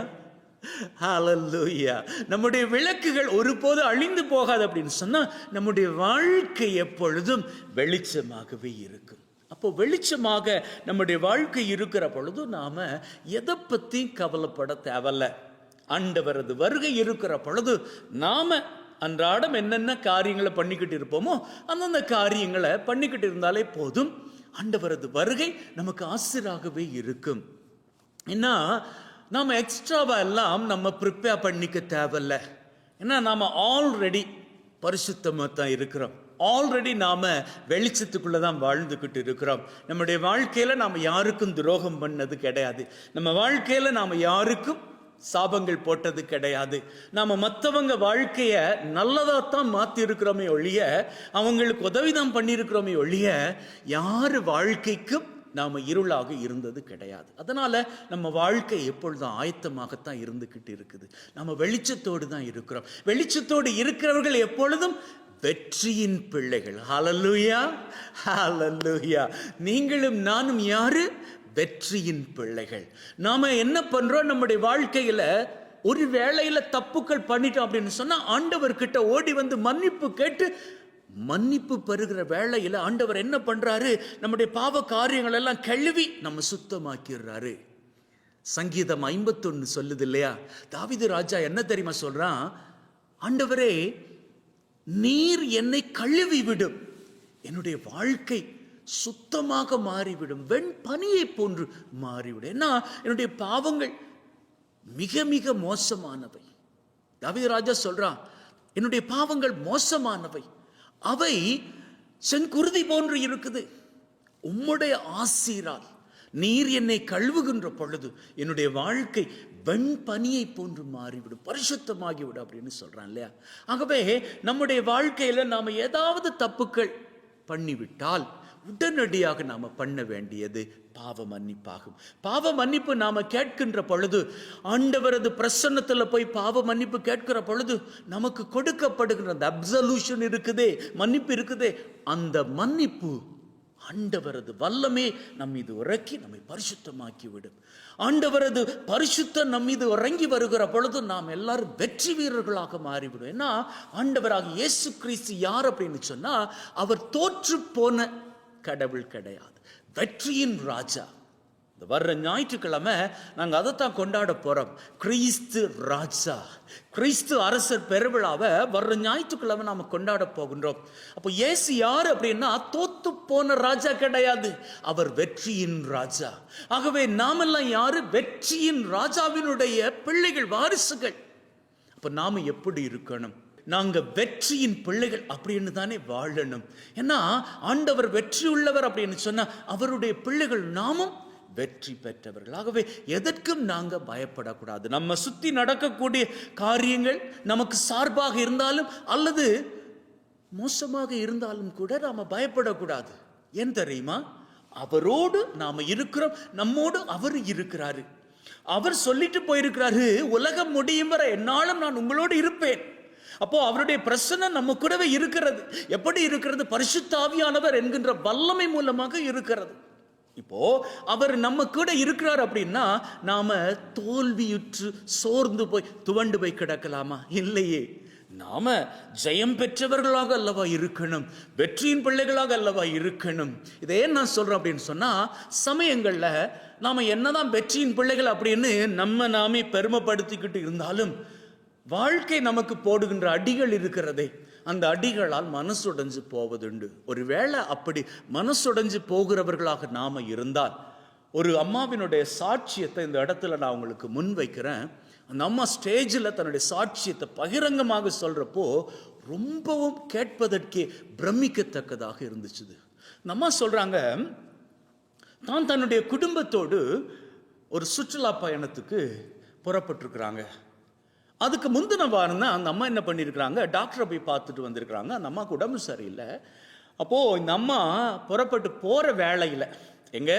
ஹல்லேலூயா. நம்முடைய விளக்குகள் ஒருபோது அழிந்து போகாது அப்படின்னு சொன்னா நம்முடைய வாழ்க்கை எப்பொழுதும் வெளிச்சமாகவே இருக்கும். அப்போ வெளிச்சமாக நம்முடைய வாழ்க்கை இருக்கிற பொழுது நாம எதை பத்தி கவலைப்பட தேவையில்ல. ஆண்டவரது வருகை இருக்கிற பொழுது நாம அன்றாடம் என்னென்ன காரியங்களை பண்ணிக்கிட்டு இருப்போமோ அந்தந்த காரியங்களை பண்ணிக்கிட்டு இருந்தாலே போதும். ஆண்டவரது வருகை நமக்கு ஆசிராகவே இருக்கும். ஏன்னா நாம் எக்ஸ்ட்ராவா எல்லாம் நம்ம ப்ரிப்பேர் பண்ணிக்க தேவையில்ல. ஏன்னா நாம் ஆல்ரெடி பரிசுத்தமாக தான் இருக்கிறோம். ஆல்ரெடி நாம் வெளிச்சத்துக்குள்ளே தான் வாழ்ந்துக்கிட்டு இருக்கிறோம். நம்முடைய வாழ்க்கையில் நாம் யாருக்கும் துரோகம் பண்ணது கிடையாது. நம்ம வாழ்க்கையில் நாம் யாருக்கும் சாபங்கள் போட்டது கிடையாது. நாம் மற்றவங்க வாழ்க்கையை நல்லதாகத்தான் மாற்றி இருக்கிறோமே ஒழிய, அவங்களுக்கு உதவிதான் பண்ணியிருக்கிறோமே ஒழிய, யார் வாழ்க்கைக்கும் நாம் இருளாக இருந்தது கிடையாது. அதனால நம்ம வாழ்க்கை எப்பொழுதும் ஆயத்தமாகத்தான் இருந்துக்கிட்டு இருக்குது. நம்ம வெளிச்சத்தோடு தான் இருக்கிறோம். வெளிச்சத்தோடு இருக்கிறவர்கள் எப்பொழுதும் வெற்றியின் பிள்ளைகள். ஹல்லேலூயா, ஹல்லேலூயா. நீங்களும் நானும் யாரு? வெற்றியின் பிள்ளைகள். நாம என்ன பண்றோம்? நம்முடைய வாழ்க்கையில ஒரு வேளையில தப்புக்கள் பண்ணிட்டோம் அப்படின்னு சொன்னா ஆண்டவர்கிட்ட ஓடி வந்து மன்னிப்பு கேட்டு மன்னிப்பு பெறுகிற வேளையில ஆண்டவர் என்ன பண்றாரு? நம்முடைய பாவ காரியங்கள் எல்லாம் கழுவி நம்ம சுத்தமாக்கிறாரு. சங்கீதம் 51 சொல்லுது இல்லையா? தாவீது ராஜா என்ன தெரியுமா சொல்றான்? ஆண்டவரே, நீர் என்னை கழுவி விடும், என்னுடைய வாழ்க்கை சுத்தமாக மாறிவிடும், வெண் பனியை போன்று மாறிவிடும். ஏன்னா என்னுடைய பாவங்கள் மிக மிக மோசமானவை. தாவீது ராஜா சொல்றான், என்னுடைய பாவங்கள் மோசமானவை, அவை செங்குருதி போன்று இருக்குது. உம்முடைய ஆசீரால் நீர் என்னை கழுவுகின்ற பொழுது என்னுடைய வாழ்க்கை வெண்பனியை போன்று மாறிவிடும், பரிசுத்தமாகிவிடும் அப்படின்னு சொல்றான் இல்லையா? ஆகவே நம்முடைய வாழ்க்கையில நாம ஏதாவது தப்புக்கள் பண்ணிவிட்டால் உடனடியாக நாம பண்ண வேண்டியது பாவ மன்னிப்பாகும். பாவ மன்னிப்பு நாம கேட்கின்ற பொழுது, ஆண்டவரது பிரசன்னத்துல போய் பாவ மன்னிப்பு கேட்கிற பொழுது நமக்கு கொடுக்கப்படுகிற அந்த அப்சல்யூஷன் இருக்குதே, மன்னிப்பு இருக்குதே, அந்த மன்னிப்பு ஆண்டவரது வல்லமே நம் மீது இறக்கி நம்மை பரிசுத்தமாக்கி விடும். ஆண்டவரது பரிசுத்தம் நம் மீது இறங்கி வருகிற பொழுது நாம் எல்லாரும் வெற்றி வீரர்களாக மாறிவிடும். ஏன்னா ஆண்டவராக இயேசு கிறிஸ்து யார் அப்படின்னு சொன்னா, அவர் தோற்று போன கடவுள் கிடையாது, வெற்றியின் ராஜா. இந்த வர்ற ஞாயிற்றுக்கிழமை நாங்கள் அதைத்தான் கொண்டாட போறோம். கிறிஸ்து ராஜா, கிறிஸ்து அரசர் பெருவிழாவை வர்ற ஞாயிற்றுக்கிழமை நாம கொண்டாட போகின்றோம். அப்போ இயேசு யார் அப்படின்னா தோத்து போன ராஜா கிடையாது, அவர் வெற்றியின் ராஜா. ஆகவே நாமெல்லாம் யாரு? வெற்றியின் ராஜாவினுடைய பிள்ளைகள், வாரிசுகள். அப்ப நாம எப்படி இருக்கணும்? நாங்க வெற்றியின் பிள்ளைகள் அப்படின்னு தானே வாழணும். ஏன்னா ஆண்டவர் வெற்றி உள்ளவர் அப்படின்னு சொன்னா அவருடைய பிள்ளைகள் நாமும் வெற்றி பெற்றவர்கள். ஆகவே எதற்கும் நாங்க பயப்படக்கூடாது. நம்ம சுத்தி நடக்கக்கூடிய காரியங்கள் நமக்கு சார்பாக இருந்தாலும் அல்லது மோசமாக இருந்தாலும் கூட நாம பயப்படக்கூடாது. ஏன் தெரியுமா? அவரோடு நாம இருக்கிறோம், நம்மோடு அவர் இருக்கிறாரு. அவர் சொல்லிட்டு போயிருக்கிறாரு, உலகம் முடியும் வரை என்னாலும் நான் உங்களோடு இருப்பேன். அப்போ அவருடைய பிரசன்னம் நம்ம கூடவே இருக்கிறது. எப்படி இருக்கிறது? பரிசுத்த ஆவியானவர் என்கின்ற வல்லமை மூலமாக இருக்கிறது. இப்போ அவர் நம்ம கூட இருக்கிறார் அப்படின்னா நாம தோல்வியுற்று சோர்ந்து போய் துவண்டு போய் கிடக்கலாமா? இல்லையே. நாம ஜெயம் பெற்றவர்களாக அல்லவா இருக்கணும், வெற்றியின் பிள்ளைகளாக அல்லவா இருக்கணும். இதை ஏன் நான் சொல்றேன் அப்படின்னு சொன்னா, சமயங்கள்ல நாம என்னதான் வெற்றியின் பிள்ளைகள் அப்படின்னு நாமே பெருமைப்படுத்திக்கிட்டு இருந்தாலும் வாழ்க்கை நமக்கு போடுகின்ற அடிகள் இருக்கிறதே, அந்த அடிகளால் மனசுடைஞ்சு போவதுண்டு. ஒருவேளை அப்படி மனசுடைஞ்சு போகிறவர்களாக நாம இருந்தால், ஒரு அம்மாவினுடைய சாட்சியத்தை இந்த இடத்துல நான் உங்களுக்கு முன் வைக்கிறேன். அந்த அம்மா ஸ்டேஜில் தன்னுடைய சாட்சியத்தை பகிரங்கமாக சொல்றப்போ ரொம்பவும் கேட்பதற்கே பிரமிக்கத்தக்கதாக இருந்துச்சு. இந்த அம்மா சொல்றாங்க, தான் தன்னுடைய குடும்பத்தோடு ஒரு சுற்றுலா பயணத்துக்கு புறப்பட்டிருக்கிறாங்க. அதுக்கு முந்தின வாரம் தான் அந்த அம்மா என்ன பண்ணியிருக்கிறாங்க, டாக்டரை போய் பார்த்துட்டு வந்திருக்கிறாங்க. அந்த அம்மாவுக்கு உடம்பு சரியில்லை. அப்போது இந்த அம்மா புறப்பட்டு போகிற வேளையில், எங்க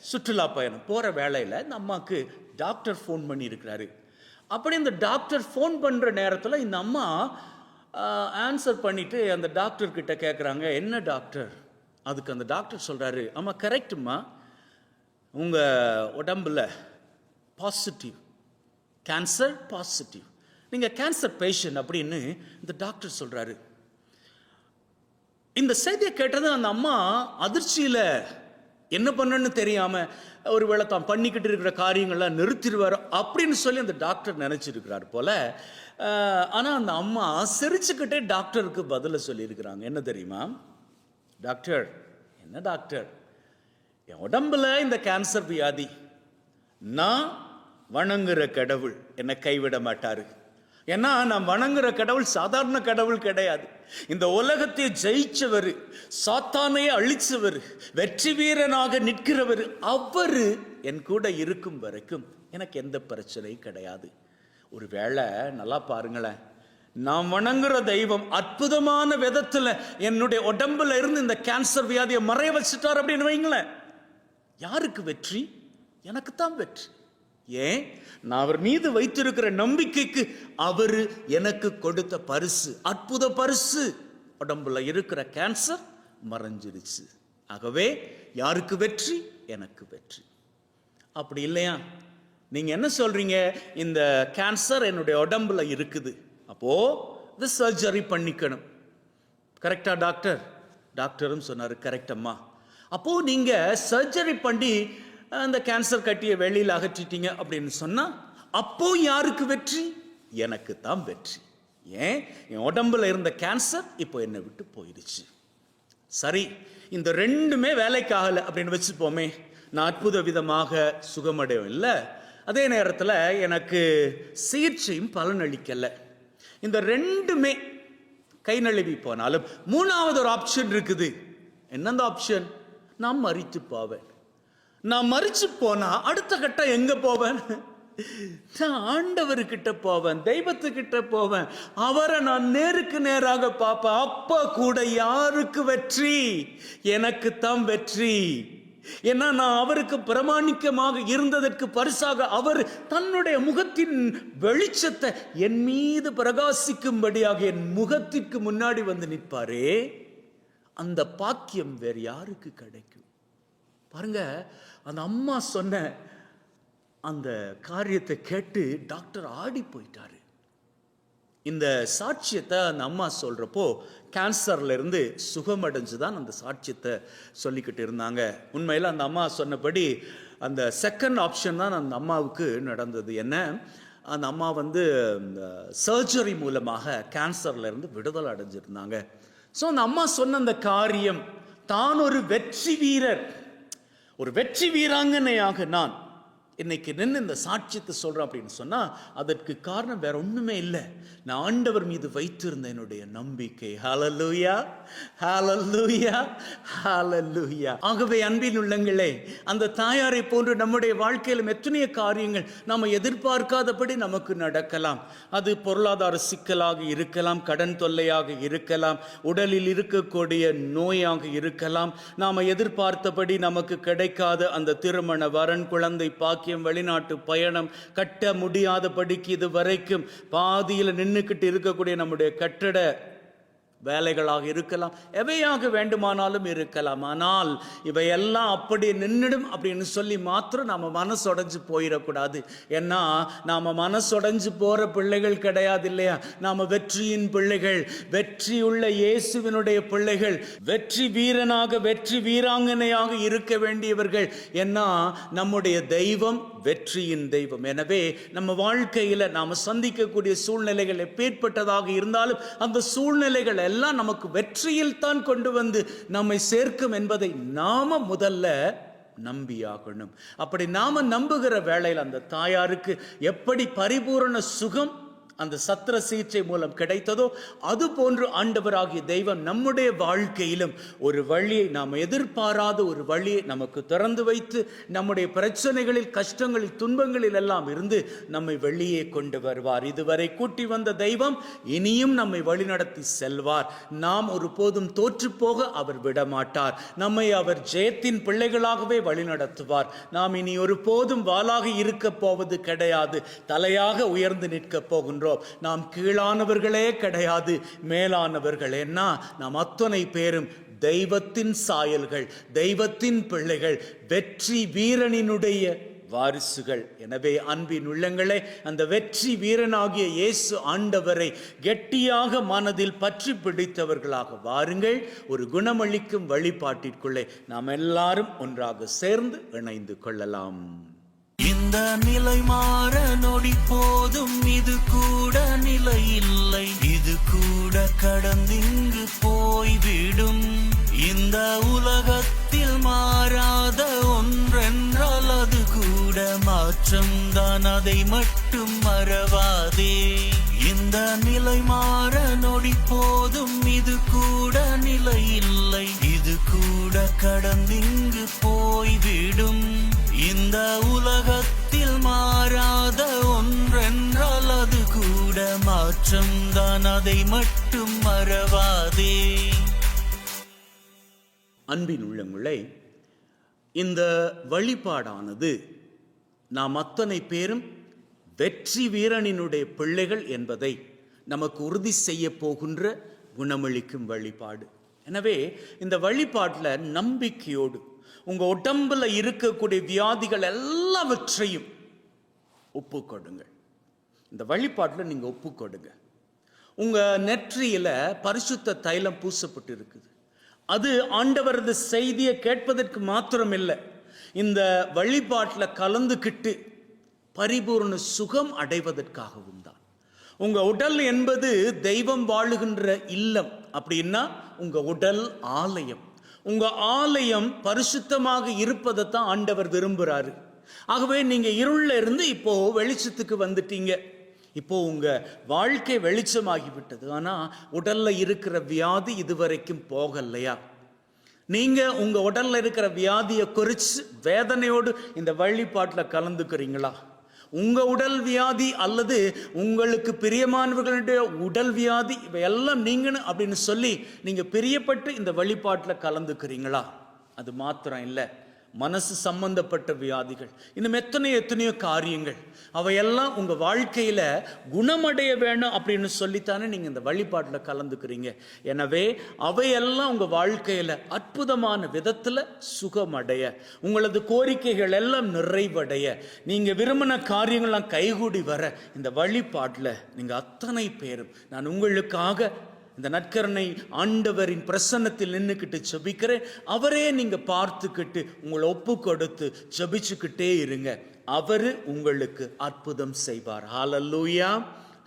சுற்றுலா பயணம் போகிற வேளையில் இந்த அம்மாவுக்கு டாக்டர் ஃபோன் பண்ணியிருக்கிறாரு. அப்படி இந்த டாக்டர் ஃபோன் பண்ணுற நேரத்தில் இந்த அம்மா ஆன்சர் பண்ணிவிட்டு அந்த டாக்டர்கிட்ட கேட்குறாங்க, என்ன டாக்டர்? அதுக்கு அந்த டாக்டர் சொல்கிறாரு, ஆமாம் கரெக்டுமா, உங்கள் உடம்புல பாசிட்டிவ், கேன்சர் பாசிட்டிவ், நீங்கள் கேன்சர் பேஷண்ட் அப்படின்னு இந்த டாக்டர் சொல்றாரு. இந்த செய்தியை கேட்டது அந்த அம்மா அதிர்ச்சியில் என்ன பண்ணணும்னு தெரியாம ஒருவேளை தான் பண்ணிக்கிட்டு இருக்கிற காரியங்கள்லாம் நிறுத்திடுவார் அப்படின்னு சொல்லி அந்த டாக்டர் நினைச்சிருக்கிறார் போல. ஆனா அந்த அம்மா சிரிச்சுக்கிட்டே டாக்டருக்கு பதில சொல்லியிருக்கிறாங்க. என்ன தெரியுமா? டாக்டர், என்ன டாக்டர், என் உடம்புல இந்த கேன்சர் வியாதி, நான் வணங்குற கடவுள் என்னை கைவிட மாட்டாரு. ஏன்னா நான் வணங்குற கடவுள் சாதாரண கடவுள் கிடையாது. இந்த உலகத்தை ஜெயிச்சவர், சாத்தானையே அழிச்சவர், வெற்றி வீரனாக நிற்கிறவர், அவரு என் கூட இருக்கும் வரைக்கும் எனக்கு எந்த பிரச்சனையும் கிடையாது. ஒருவேளை நல்லா பாருங்களேன், நான் வணங்குற தெய்வம் அற்புதமான விதத்துல என்னுடைய உடம்புல இருந்து இந்த கேன்சர் வியாதியை மறைய வச்சுட்டார் அப்படின்னு வைங்களேன், யாருக்கு வெற்றி? எனக்கு தான் வெற்றி. ஏன்? நான் அவர் மீது வைத்திருக்கிற நம்பிக்கைக்கு அவரு எனக்கு கொடுத்த பரிசு, அற்புத பரிசு. உடம்புல இருக்கிற கேன்சர் மறைஞ்சிருச்சு. ஆகவே யாருக்கு வெற்றி? எனக்கு வெற்றி. அப்படி இல்லையா? நீங்க என்ன சொல்றீங்க? இந்த கேன்சர் என்னுடைய உடம்புல இருக்குது, அப்போ இது சர்ஜரி பண்ணிக்கணும். கரெக்டா டாக்டர்? டாக்டரும் சொன்னாரு, கரெக்ட் அம்மா. அப்போ நீங்க சர்ஜரி பண்ணி அந்த கேன்சர் கட்டியை வெளியில் அகற்றிட்டீங்க அப்படின்னு சொன்னா அப்போ யாருக்கு வெற்றி? எனக்கு தான் வெற்றி. ஏன்? என் உடம்புல இருந்த கேன்சர் இப்போ என்னை விட்டு போயிடுச்சு. சரி, இந்த ரெண்டுமே வேலைக்கு ஆகலை அப்படின்னு வச்சுப்போமே, நான் அற்புத விதமாக சுகமடையும் இல்லை, அதே நேரத்தில் எனக்கு சிகிச்சையும் பலனளிக்கலை. இந்த ரெண்டுமே கை நழுவி போனாலும் மூணாவது ஒரு ஆப்ஷன் இருக்குது. என்னந்த ஆப்ஷன்? நான் மரித்து போவேன். நான் மரிச்சு போனா அடுத்த கட்டம் எங்க போவேன்? நான் ஆண்டவர்கிட்ட போவேன், தெய்வத்துக்கிட்ட போவேன், அவரை நான் நேருக்கு நேராக பார்ப்பேன். அப்ப கூட யாருக்கு வெற்றி? எனக்கு தான் வெற்றி. ஏன்னா நான் அவருக்கு பிரமாணிக்கமாக இருந்ததற்கு பரிசாக அவர் தன்னுடைய முகத்தின் வெளிச்சத்தை என் மீது பிரகாசிக்கும்படியாக என் முகத்திற்கு முன்னாடி வந்து நிற்பாரே, அந்த பாக்கியம் வேறு யாருக்கு கிடைக்கும்? பாருங்க, அந்த அம்மா சொன்ன அந்த காரியத்தை கேட்டு டாக்டர் ஆடி போயிட்டாரு. இந்த சாட்சியத்தை அந்த அம்மா சொல்றப்போ கேன்சர்ல இருந்து சுகமடைஞ்சுதான் அந்த சாட்சியத்தை சொல்லிக்கிட்டு இருந்தாங்க. உண்மையில் அந்த அம்மா சொன்னபடி அந்த செகண்ட் ஆப்ஷன் தான் அந்த அம்மாவுக்கு நடந்தது. என்ன? அந்த அம்மா சர்ஜரி மூலமாக கேன்சர்ல இருந்து விடுதலை அடைஞ்சிருந்தாங்க. ஸோ அந்த அம்மா சொன்ன அந்த காரியம், தான் ஒரு வெற்றி வீரர், ஒரு வெற்றி வீராங்கனையாக நான் இன்னைக்கு நின்று இந்த சாட்சியத்தை சொல்றேன் அப்படின்னு சொன்னா அதற்கு காரணம் வேற ஒண்ணுமே இல்லை, நான் ஆண்டவர் மீது வைத்திருந்த என்னுடைய நம்பிக்கை. ஹல்லேலூயா, ஹல்லேலூயா, ஹல்லேலூயா. ஆகவே அன்பின் உள்ளங்களே, அந்த தாயாரை போன்று நம்முடைய வாழ்க்கையிலும் எத்தனையோ காரியங்கள் நாம எதிர்பார்க்காதபடி நமக்கு நடக்கலாம். அது பொருளாதார சிக்கலாக இருக்கலாம், கடன் தொல்லையாக இருக்கலாம், உடலில் இருக்கக்கூடிய நோயாக இருக்கலாம், நாம எதிர்பார்த்தபடி நமக்கு கிடைக்காத அந்த திருமண வரன், குழந்தை பாக்கியம், வெளிநாட்டு பயணம், கட்ட முடியாதபடிக்கு இது வரைக்கும் பாதியில் நின்றுக்கிட்டு இருக்கக்கூடிய நம்முடைய கட்டட வேலைகளாக இருக்கலாம், எவையாக வேண்டுமானாலும் இருக்கலாம். ஆனால் இவையெல்லாம் அப்படி நின்றுடும் அப்படின்னு சொல்லி மாத்திரம் நாம மனசொடைஞ்சு போயிடக்கூடாது. ஏன்னா நாம மனசொடைஞ்சு போற பிள்ளைகள் கிடையாது இல்லையா? நாம வெற்றியின் பிள்ளைகள், வெற்றியுள்ள இயேசுவினுடைய பிள்ளைகள், வெற்றி வீரனாக வெற்றி வீராங்கனையாக இருக்க வேண்டியவர்கள். ஏன்னா நம்முடைய தெய்வம் வெற்றியின் தெய்வம். எனவே நம்ம வாழ்க்கையில நாம சந்திக்கக்கூடிய சூழ்நிலைகள் எப்பேற்பட்டதாக இருந்தாலும் அந்த சூழ்நிலைகள் எல்லாம் நமக்கு வெற்றியில் தான் கொண்டு வந்து நம்மை சேர்க்கும் என்பதை நாம முதல்ல நம்பியாகணும். அப்படி நாம நம்புகிற வேளையில் அந்த தாயாருக்கு எப்படி பரிபூரண சுகம் அந்த சத்திர சிகிச்சை மூலம் கிடைத்ததோ அது போன்று ஆண்டவராகிய தெய்வம் நம்முடைய வாழ்க்கையிலும் ஒரு வழியை, நாம் எதிர்பாராத ஒரு வழியை நமக்கு திறந்து வைத்து நம்முடைய பிரச்சனைகளில், கஷ்டங்களில், துன்பங்களில் எல்லாம் இருந்து நம்மை வெளியே கொண்டு வருவார். இதுவரை கூட்டி வந்த தெய்வம் இனியும் நம்மை வழிநடத்தி செல்வார். நாம் ஒருபோதும் தோற்று போக அவர் விடமாட்டார். நம்மை அவர் ஜெயத்தின் பிள்ளைகளாகவே வழிநடத்துவார். நாம் இனி ஒருபோதும் வாளாக இருக்க போவது கிடையாது, தலையாக உயர்ந்து நிற்க போகின்றோம். நாம் கீழானவர்களே கிடையாது, மேலானவர்கள். என்ன? நாம் அத்தனை பேரும் தெய்வத்தின் சாயல்கள், தெய்வத்தின் பிள்ளைகள், வெற்றி வீரனினுடைய வாரிசுகள். எனவே அன்பின் உள்ளங்களே, அந்த வெற்றி வீரனாகிய இயேசு ஆண்டவரை கெட்டியாக மனதில் பற்றி பிடித்தவர்களாக வாருங்கள். ஒரு குணமளிக்கும் வழிபாட்டிற்குள்ளே நாம் எல்லாரும் ஒன்றாக சேர்ந்து இணைந்து கொள்ளலாம். இந்த நிலை மாற நொடி போதும், இது கூட நிலை இல்லை, இது கூட கடந்திங்கு போய்விடும். இந்த உலகத்தில் மாறாத ஒன்றென்றால் அது கூட மாற்றம்தான், அதை மட்டும் மறவாதே. இந்த நிலை மாற நொடி போதும், இது கூட நிலை இல்லை, இது கூட கடந்திங்கு போய்விடும். இந்த உலகத்தில் மாறாத ஒன்றென்றால் அது கூட மாற்றம்தான், அதை மட்டும் மறவாதே. அன்பின் உள்ளங்களே, இந்த வழிபாடானது நாம் அத்தனை பேரும் வெற்றி வீரனினுடைய பிள்ளைகள் என்பதை நமக்கு உறுதி செய்ய போகின்ற குணமளிக்கும் வழிபாடு. எனவே இந்த வழிபாட்டில் நம்பிக்கையோடு உங்கள் உடம்பில் இருக்கக்கூடிய வியாதிகள் எல்லாவற்றையும் ஒப்புக்கொடுங்க. இந்த வழிபாட்டில் நீங்கள் ஒப்புக்கொடுங்க. உங்கள் நெற்றியில் பரிசுத்த தைலம் பூசப்பட்டு இருக்குது. அது ஆண்டவரது செய்தியை கேட்பதற்கு மாத்திரமில்லை, இந்த வழிபாட்டில் கலந்துக்கிட்டு பரிபூர்ண சுகம் அடைவதற்காகவும் தான். உங்க உடல் என்பது தெய்வம் வாழுகின்ற இல்லம். அப்படின்னா உங்க உடல் ஆலயம். உங்க ஆலயம் பரிசுத்தமாக இருப்பதை தான் ஆண்டவர் விரும்புகிறாரு. ஆகவே நீங்க இருள்ல இருந்து இப்போ வெளிச்சத்துக்கு வந்துட்டீங்க. இப்போ உங்க வாழ்க்கை வெளிச்சமாகிவிட்டது. ஆனா உடல்ல இருக்கிற வியாதி இதுவரைக்கும் போகலையா? நீங்க உங்க உடல்ல இருக்கிற வியாதியை குறித்து வேதனையோடு இந்த வழிபாட்டில் கலந்துக்கிறீங்களா? உங்க உடல் வியாதி அல்லது உங்களுக்கு பிரியமானவர்களுடைய உடல் வியாதி இவையெல்லாம் நீங்கன்னு அப்படின்னு சொல்லி நீங்க பிரியப்பட்டு இந்த வழிபாட்டில் கலந்துக்கிறீங்களா? அது மாத்திரம் இல்லை, மனசு சம்பந்தப்பட்ட வியாதிகள், இன்னும் எத்தனையோ காரியங்கள், அவையெல்லாம் உங்க வாழ்க்கையில குணமடைய வேணும் அப்படின்னு சொல்லித்தானே நீங்க இந்த வழிபாட்டில் கலந்துக்கிறீங்க. எனவே அவையெல்லாம் உங்க வாழ்க்கையில அற்புதமான விதத்துல சுகமடைய, உங்களது கோரிக்கைகள் எல்லாம் நிறைவடைய, நீங்க விரும்பின காரியங்கள்லாம் கைகூடி வர இந்த வழிபாட்டில் நீங்க அத்தனை பேரும் நான் உங்களுக்காக இந்த நற்கருணை ஆண்டவரின் பிரசன்னத்தில் நின்றுக்கிட்டு ஜெபிக்கிறேன். அவரே நீங்க பார்த்துக்கிட்டு உங்களை ஒப்பு கொடுத்து ஜெபிச்சுக்கிட்டே இருங்க. அவரு உங்களுக்கு அற்புதம் செய்வார். ஹல்லேலூயா,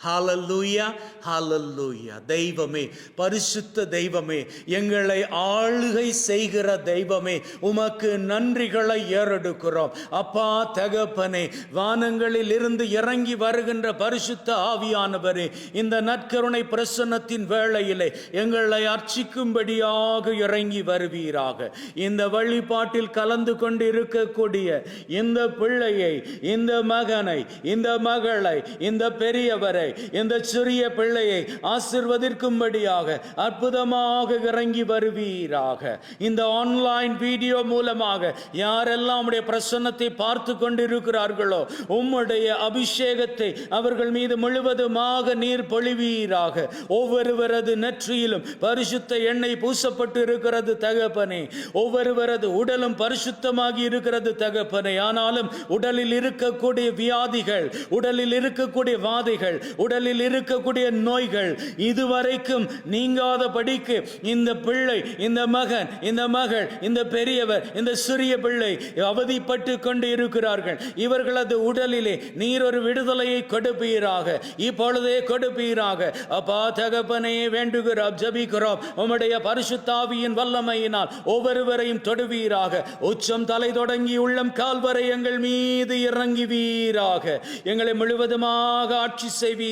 ஹல்லேலூயா, ஹல்லேலூயா. தெய்வமே, பரிசுத்த தெய்வமே, எங்களை ஆளுகை செய்கிற தெய்வமே, உமக்கு நன்றிகளை ஏறெடுக்கிறோம். அப்பா தகப்பனே, வானங்களில் இருந்து இறங்கி வருகின்ற பரிசுத்த ஆவியானவரே, இந்த நற்கருணை பிரசன்னத்தின் வேளையிலே எங்களை அர்ச்சிக்கும்படியாக இறங்கி வருவீராக. இந்த வழிபாட்டில் கலந்து கொண்டு இருக்கக்கூடிய இந்த பிள்ளையை, இந்த மகனை, இந்த மகளை, இந்த பெரியவரை, இந்த சிறிய பிள்ளையை ஆசீர்வதிக்கும்படியாக அற்புதமாக இறங்கி வருவீராக. இந்த ஆன்லைன் வீடியோ மூலமாக யாரெல்லாம் உம்முடைய பிரசன்னத்தை பார்த்து கொண்டிருக்கிறார்களோ உம்முடைய அபிஷேகத்தை அவர்கள் மீது முழுவதுமாக நீர் பொழிவீராக. ஒவ்வொருவரது நெற்றியிலும் பரிசுத்த எண்ணெய் பூசப்பட்டு இருக்கிறது தகப்பனே. ஒவ்வொருவரது உடலும் பரிசுத்தமாகி இருக்கிறது தகப்பனே. ஆனாலும் உடலில் இருக்கக்கூடிய வியாதிகள், உடலில் இருக்கக்கூடிய வாதைகள், உடலில் இருக்கக்கூடிய நோய்கள் இதுவரைக்கும் நீங்காத படிக்கு இந்த பிள்ளை, இந்த மகன், இந்த மகள், இந்த பெரியவர், இந்த சிறிய பிள்ளை அவதிப்பட்டு கொண்டு இருக்கிறார்கள். இவர்களது உடலிலே நீர் ஒரு விடுதலையை கொடுப்பீராக, இப்பொழுதே கொடுப்பீராக. அப்பா தகப்பனே, வேண்டுகிறோம், ஜெபிக்கிறோம், உம்முடைய பரிசுத்த ஆவியின் வல்லமையினால் ஒவ்வொருவரையும் தொடுவீராக. உச்சம் தலை தொடங்கி உள்ளம் கால் வரை எங்கள் மீது இறங்குவீராக. எங்களை முழுவதுமாக ஆட்சி செய்வீராக.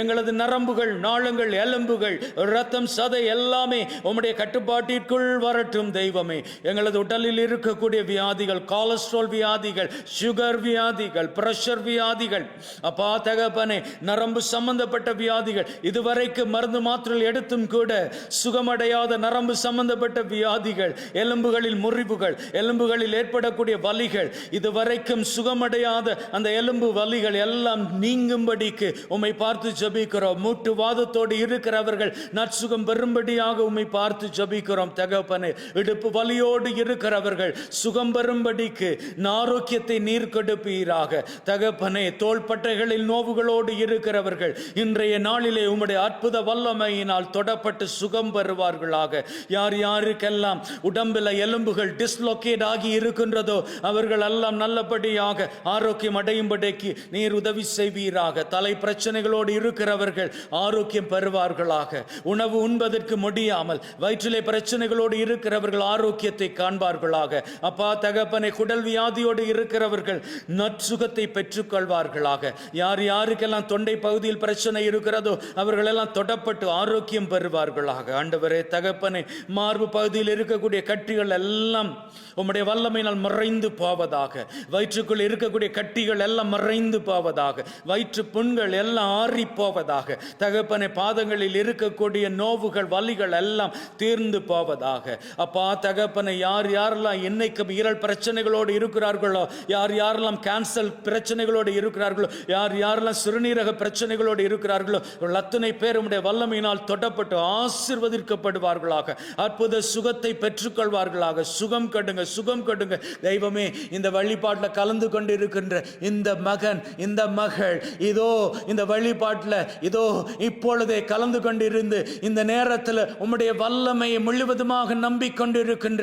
எங்களது நரம்புகள், நாளங்கள், எலும்புகள், இரத்தம், சதை எல்லாமே உம்முடைய கட்டுப்பாட்டிற்குள் வரட்டும் தெய்வமே. எங்களது உடலில் இருக்கக்கூடிய வியாதிகள், கொலஸ்ட்ரால் வியாதிகள், சுகர் வியாதிகள், பிரஷர் வியாதிகள், அப்பா தகப்பனே, நரம்பு சம்பந்தப்பட்ட வியாதிகள், இதுவரைக்கும் மருந்து மாத்திரை எடுத்தும் கூட சுகமடையாத நரம்பு சம்பந்தப்பட்ட வியாதிகள், எலும்புகளில் முறிவுகள், எலும்புகளில் ஏற்படக்கூடிய வலிகள், இதுவரைக்கும் சுகமடையாத அந்த எலும்பு வலிகள் எல்லாம் நீங்கும்படிக்கு உம்மை பார்த்து ஜெபிக்கிறோம். மூட்டு வாதத்தோடு இருக்கிறவர்கள் நற்சுகம் பெறும்படியாக உம்மை பார்த்து ஜெபிக்கிறோம் தகப்பனே. இடுப்பு வலியோடு இருக்கிறவர்கள் சுகம் பெறும்படிக்கு ஆரோக்கியத்தை நீர் கொடுப்பீராக தகப்பனே. தோள்பட்டைகளில் நோவுகளோடு இருக்கிறவர்கள் இன்றைய நாளிலே உம்முடைய அற்புத வல்லமையினால் தொடப்பட்டு சுகம் பெறுவார்களாக. யார் யாருக்கெல்லாம் உடம்பில் எலும்புகள் டிஸ்லோகேட் ஆகி இருக்கின்றதோ அவர்கள் எல்லாம் நல்லபடியாக ஆரோக்கியம் அடையும்படிக்கு நீர் உதவி செய்வீராக. தலை பிரச்சனைகளோடு இருக்கிறவர்கள் ஆரோக்கியம் பெறுவார்களாக. உணவு உண்பதற்கு முடியாமல் வயிற்றிலே பிரச்சனைகளோடு இருக்கிறவர்கள் ஆரோக்கியத்தை காண்பார்களாக. அப்பா தகப்பனை, குடல் வியாதியோடு இருக்கிறவர்கள் நற்சுகத்தை பெற்றுக் கொள்வார்களாக. யார் யாருக்கெல்லாம் தொண்டை பகுதியில் பிரச்சனை இருக்கிறதோ அவர்கள் எல்லாம் தொடப்பட்டு ஆரோக்கியம் பெறுவார்களாக. ஆண்டவரே தகப்பனை, மார்பு பகுதியில் இருக்கக்கூடிய கட்டிகள் எல்லாம் உம்முடைய வல்லமையினால் மறைந்து போவதாக. வயிற்றுக்குள் இருக்கக்கூடிய கட்டிகள் எல்லாம் மறைந்து போவதாக. வயிற்று புண்கள் எல்லாம் ஆறி போவதாக. தகப்பனை, பாதங்களில் இருக்கக்கூடிய நோவுகள் வலிகள் எல்லாம் தீர்ந்து போவதாக. அப்பா தகப்பனை, யார் யாரெல்லாம் இன்னைக்கு ஈரல் பிரச்சனைகளோடு இருக்கிறார்களோ, யார் யாரெல்லாம் கேன்சர் பிரச்சனைகளோடு இருக்கிறார்களோ, யார் யாரெல்லாம் சிறுநீரக பிரச்சனைகளோடு இருக்கிறார்களோ அத்தனை பேர் உம்முடைய வல்லமையினால் தொடப்பட்டு ஆசீர்வதிக்கப்படுவார்களாக. அற்புத சுகத்தை பெற்றுக்கொள்வார்களாக. சுகம் கடுங்க, சுகம் கடுங்க தெய்வமே. இந்த வழிபாட்டில் கலந்து கொண்டு இருக்கின்ற இந்த மகன், இந்த மகள், இதோ இந்த வழிபாட்டில் இதோ இப்பொழுதே கலந்து கொண்டிருந்து இந்த நேரத்தில் உம்முடைய வல்லமையை முழுவதுமாக நம்பிக்கொண்டிருக்கின்ற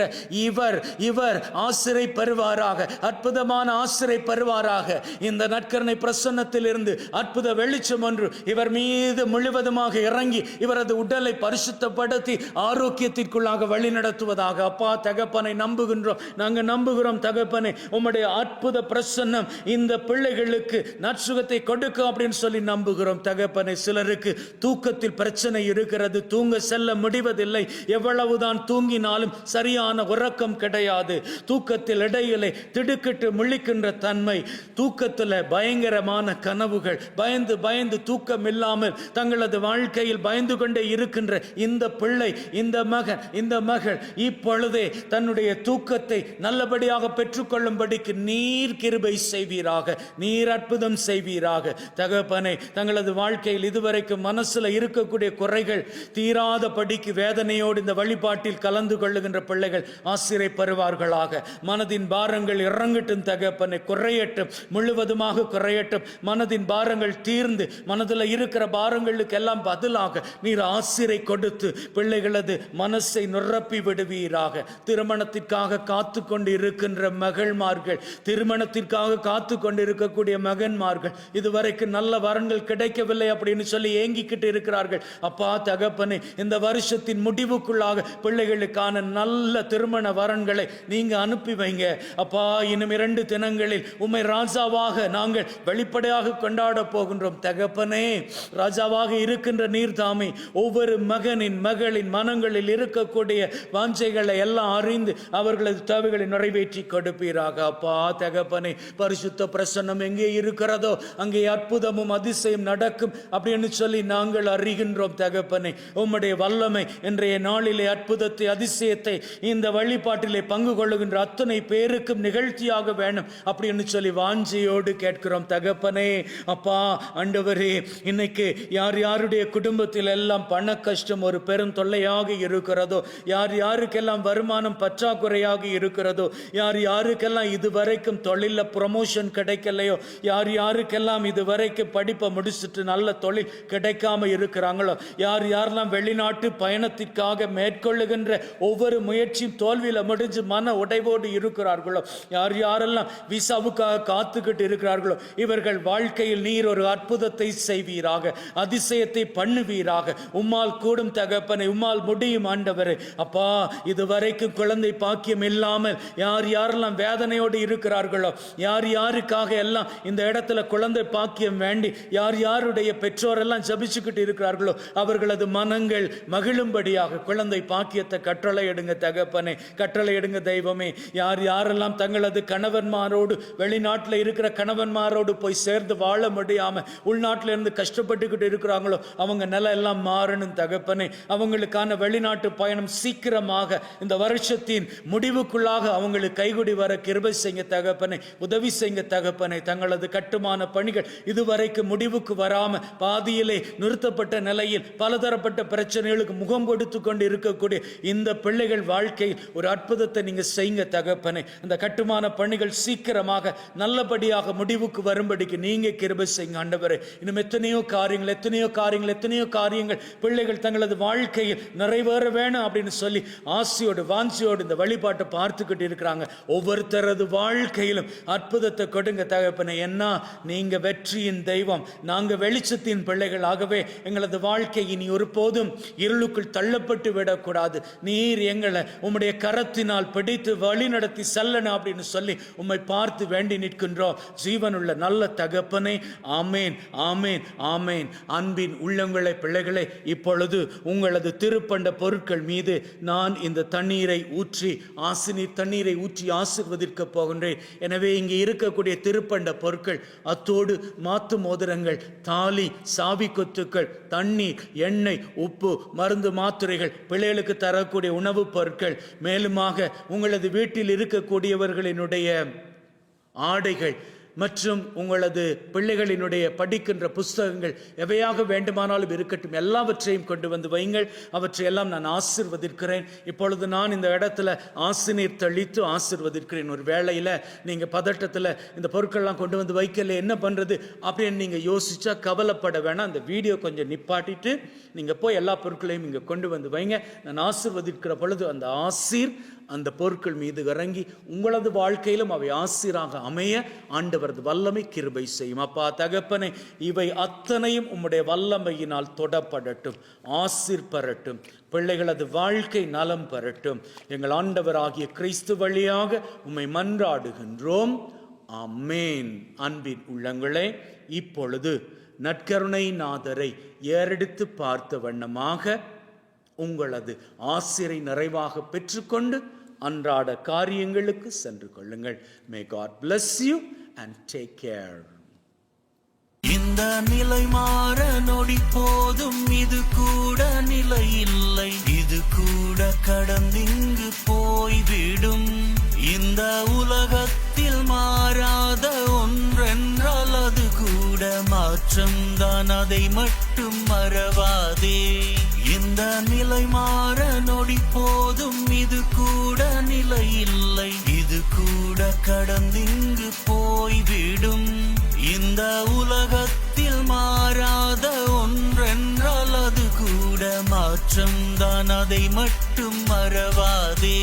இவர் ஆசிரை பெறுவாராக. அற்புதமான ஆசிரை பெறுவாராக. இந்த நற்கருணை பிரசன்னத்தில் இருந்து அற்புத வெளிச்சம் ஒன்று இவர் மீது முழுவதுமாக இறங்கி இவரது உடலை பரிசுத்தப்படுத்தி ஆரோக்கியத்திற்குள்ளாக வழி நடத்துவதாக. அப்பா தகப்பனை நம்புகின்றோம், நாங்கள் நம்புகிறோம் தகப்பனை. உம்முடைய அற்புத பிரசன்னம் இந்த பிள்ளைகளுக்கு நற்சுகத்தை கொடுக்கும் அப்படின்னு சொல்லி நம்புகிறோம் தகப்பனை. சிலருக்கு தூக்கத்தில் பிரச்சனை இருக்கிறது, தூங்க செல்ல முடிவதில்லை. எவ்வளவுதான் தூங்கினாலும் சரியான உறக்கம் கிடையாது. தூக்கத்தில் இடையிலே திடுக்கிட்டு முழிக்கின்ற தன்மை, தூக்கத்தில் பயங்கரமான கனவுகள், பயந்து பயந்து தூக்கம் இல்லாமல் தங்களது வாழ்க்கையில் பயந்து கொண்டே இருக்கின்ற இந்த பிள்ளை, இந்த மகன், இந்த மகள் இப்பொழுதே தன்னுடைய தூக்கத்தை நல்லபடியாக பெற்றுக்கொள்ளும்படிக்கு நீர் கிருபை செய்வீராக, நீர் அற்புதம் செய்வீராக தகப்பனே. தங்களது வாழ்க்கையில் இதுவரைக்கும் மனசுல இருக்கக்கூடிய குறைகள் தீராத படிக்கு வேதனையோடு இந்த வழிபாட்டில் கலந்து கொள்ளுகின்ற பிள்ளைகள் ஆசிரை பெறுவார்களாக. மனதின் பாரங்கள் இறங்கட்டும் தகப்பனே, குறையட்டும், முழுவதுமாக குறையட்டும். மனதின் பாரங்கள் தீர்ந்து மனதில் இருக்கிற பாரங்களுக்கு எல்லாம் பதிலாக நீர் ஆசிரை கொடுத்து பிள்ளைகளது மனசை நிரப்பி விடுவீராக. திருமணத்திற்காக காத்து கொண்டு இருக்கின்ற மகள்மார்கள், திருமணத்திற்காக காத்து கொண்டு இருக்கக்கூடிய மகன்மார்கள், இதுவரைக்கும் நல்ல வரன்கள் கிடைக்கவில்லை அப்படின்னு சொல்லி ஏங்கிக்கிட்டு இருக்கிறார்கள். அப்பா தகப்பனே, இந்த வருஷத்தின் முடிவுக்குள்ளாக பிள்ளைகளுக்கான நல்ல திருமண வரன்களை நீங்க அனுப்பி வைங்க அப்பா. இன்னும் 2 தினங்களில் உம்மை ராஜாவாக நாங்கள் வெளிப்படையாக கொண்டாட போகின்றோம் தகப்பனே. ராஜாவாக இருக்கின்ற நீர் தாமே ஒவ்வொரு மகனின் மகளின் மனங்களில் இருக்கக்கூடிய வாஞ்சைகளை எல்லாம் அறிந்து அவர்களது தேவைகளை நிறைவேற்றி கொடுப்பீராக அப்பா தகப்பனே. பரிசுத்த பிரசன்னம் எங்கே இருக்கிறதோ அங்கே அற்புதமும் அதிசயம் நடக்கும் அப்படின்னு சொல்லி நாங்கள் அறிகின்றோம் தகப்பனே. உம்முடைய வல்லமை இன்றைய நாளிலே அற்புதத்தை, அதிசயத்தை இந்த வழிபாட்டிலே பங்கு கொள்ளுகின்ற அத்தனை பேருக்கும் நிகழ்ச்சியாக வேணும் அப்படின்னு சொல்லி வாஞ்சையோடு கேட்கிறோம் தகப்பனே. அப்பா ஆண்டவரே, இன்னைக்கு யார் யாருடைய குடும்பத்தில் எல்லாம் பண கஷ்டம் ஒரு பெரும் தொல்லையாக இருக்கிறதோ, யார் யாருக்கெல்லாம் வருமானம் பற்றாக்குறையாக இருக்கிறதோ, யார் யாருக்கெல்லாம் இதுவரைக்கும் தொழில ப்ரமோஷன் கிடைக்கலையோ, யார் யாருக்கெல்லாம் இதுவரைக்கும் படிப்பை முடிச்சுட்டு நல்ல தொழில் கிடைக்காம இருக்கிறாங்களோ, யார் யாரெல்லாம் வெளிநாட்டு பயணத்திற்காக மேற்கொள்ளுகின்ற ஒவ்வொரு முயற்சியும் தோல்வியில் முடிஞ்சு மன உடைவோடு இருக்கிறார்களோ, யார் யாரெல்லாம் விசாவுக்காக காத்துக்கிட்டு இருக்கிறார்களோ, இவர்கள் வாழ்க்கையில் நீர் ஒரு அற்புதத்தை செய்வீராக, அதிசயத்தை பண்ணுவீராக. உம்மால் கூடும் தகப்பனை, உம்மால் முடியும் ஆண்டவரே. அப்பா, இதுவரைக்கும் குழந்தை பாக்கியம் இல்லாமல் யார் யாரெல்லாம் வேதனையோடு இருக்கிறார்களோ, யார் யாருக்காக எல்லாம் இந்த இடத்துல குழந்தை பாக்கியம் வேண்டி யார் யாருடைய பெற்றோர் எல்லாம் ஜபிச்சுக்கிட்டு இருக்கிறார்களோ அவர்களது மனங்கள் மகிழும்படியாக குழந்தை பாக்கியத்தை கட்டளை எடுங்க தகப்பனே, கட்டளை எடுங்க தெய்வமே. யார் யாரெல்லாம் தங்களது கணவன்மாரோடு வெளிநாட்டில் இருக்கிற கணவன்மாரோடு போய் சேர்ந்து வாழ முடியாம உள்நாட்டில் இருந்து கஷ்டப்பட்டுக்கிட்டு இருக்கிறாங்களோ அவங்க நிலை எல்லாம் மாறணும் தகப்பனே. அவங்களுக்கான வெளிநாட்டு பயணம் சீக்கிரமாக இந்த வருஷத்தின் முடிவுக்குள்ளாக அவங்களுக்கு கைகுடி வர கிருபை செய்ய தகப்பனே, உதவி செய்ய தகப்பனே. தங்களது கட்டுமான பணிகள் இதுவரைக்கும் முடிவுக்கு வராம பாதியிலே நிறுத்தப்பட்ட நிலையில் பலதரப்பட்ட பிரச்சனைகளுக்கு முகம் கொடுத்து கொண்டு இருக்கக்கூடிய இந்த பிள்ளைகள் வாழ்க்கையில் ஒரு அற்புதத்தை நீங்க செய்யுங்க தகப்பனே. அந்த கட்டுமான பணிகள் சீக்கிரமாக நல்லபடியாக முடிவுக்கு வரும்படிக்கு நீங்க கிருபை செய்யுங்க ஆண்டவரே. இன்னும் எத்தனையோ காரியங்கள் பிள்ளைகள் தங்களது வாழ்க்கையில் நிறைவேற வேணும் அப்படின்னு சொல்லி ஆசையோடு வாஞ்சியோடு இந்த வழிபாட்டை பார்த்துக்கிட்டு இருக்கிறாங்க. ஒவ்வொருத்தரது வாழ்க்கையிலும் அற்புதத்தை கொடுங்க தகப்பனே. என்ன நீங்க வெற்றியின் தெய்வம், நாங்க வெளிச்சத்தின் பிள்ளைகள். ஆகவே எங்களது வாழ்க்கை இனி ஒருபோதும் இருளுக்குள் தள்ளப்பட்டு விடக்கூடாது. நீர் எங்களை உம்முடைய கரத்தினால் பிடித்து வழி நடத்தி செல்லணும் அப்படின்னு சொல்லி உம்மை பார்த்து வேண்டி நிற்கின்றோம். ஜீவனுள்ள நல்ல தகப்பனே, ஆமேன் ஆமேன் ஆமேன். அன்பின் உள்ளங்களை பிள்ளைகளே, இப்பொழுது உங்களது திருப்பண்ட பொருட்கள் மீது நான் இந்த தண்ணீரை ஊற்றி ஆசினீர் தண்ணீரை ஊற்றி ஆசீர்வதிக்க போகின்றேன். எனவே இங்கே இருக்கக்கூடிய திருப்பண்ட பொருட்கள் அத்தோடு மாத்து மோதிரங்கள், தாலி, சாவி கொத்துக்கள், தண்ணீர், எண்ணெய், உப்பு, மருந்து, மாத்திரைகள், பிள்ளைகளுக்கு தரக்கூடிய உணவுப் பொருட்கள், மேலுமாக உங்களது வீட்டில் இருக்கக்கூடியவர்களினுடைய ஆடைகள் மற்றும் உங்களது பிள்ளைகளினுடைய படிக்கின்ற புஸ்தகங்கள் எவையாக வேண்டுமானாலும் இருக்கட்டும், எல்லாவற்றையும் கொண்டு வந்து வைங்கள். அவற்றையெல்லாம் நான் ஆசீர்வதிக்கிறேன். இப்பொழுது நான் இந்த இடத்துல ஆசினீர் தெளித்து ஆசீர்வதிக்கிறேன். ஒரு வேளையில் நீங்கள் பதட்டத்தில் இந்த பொருட்கள்லாம் கொண்டு வந்து வைக்கல, என்ன பண்ணுறது அப்படின்னு நீங்கள் யோசிச்சா கவலைப்பட வேணாம். அந்த வீடியோ கொஞ்சம் நிப்பாட்டிட்டு நீங்கள் போய் எல்லா பொருட்களையும் இங்கே கொண்டு வந்து வைங்க. நான் ஆசீர்வதிக்கிற பொழுது அந்த ஆசீர் அந்த பொருட்கள் மீது இறங்கி உங்களது வாழ்க்கையிலும் அவை ஆசீராக அமைய ஆண்டவரது வல்லமை கிருபை செய்யும். அப்பா தகப்பனே, இவை அத்தனையும் உம்முடைய வல்லமையினால் தொடப்படட்டும், ஆசீர் பெறட்டும், பிள்ளைகளது வாழ்க்கை நலம் பெறட்டும். எங்கள் ஆண்டவராகிய கிறிஸ்து வழியாக உம்மை மன்றாடுகின்றோம். ஆமேன். அன்பின் உள்ளங்களே, இப்பொழுது நற்கருணை நாதரை ஏறெடுத்து பார்த்த வண்ணமாக உங்களது ஆசிரை நிறைவாக பெற்றுக்கொண்டு அன்றாட காரியங்களுக்கு சென்று கொள்ளுங்கள். May God bless you and take care. இந்த நிலை மாற நொடி போதும், இது கூட நிலை இல்லை, இது கூட கடந்திங்கு போய்விடும். இந்த உலகத்தில் மாறாத ஒன்றென்றால் அது கூட மாற்றம்தான், அதை மட்டும் மறவாதே. இந்த நிலை மாற நொடி போதும், இது கூட நிலை இல்லை, இது கூட கடந்திங்கு போய்விடும். இந்த உலகத்தில் மாறாத ஒன்றென்றால் அது கூட மாற்றம்தான், அதை மட்டும் மறவாதே.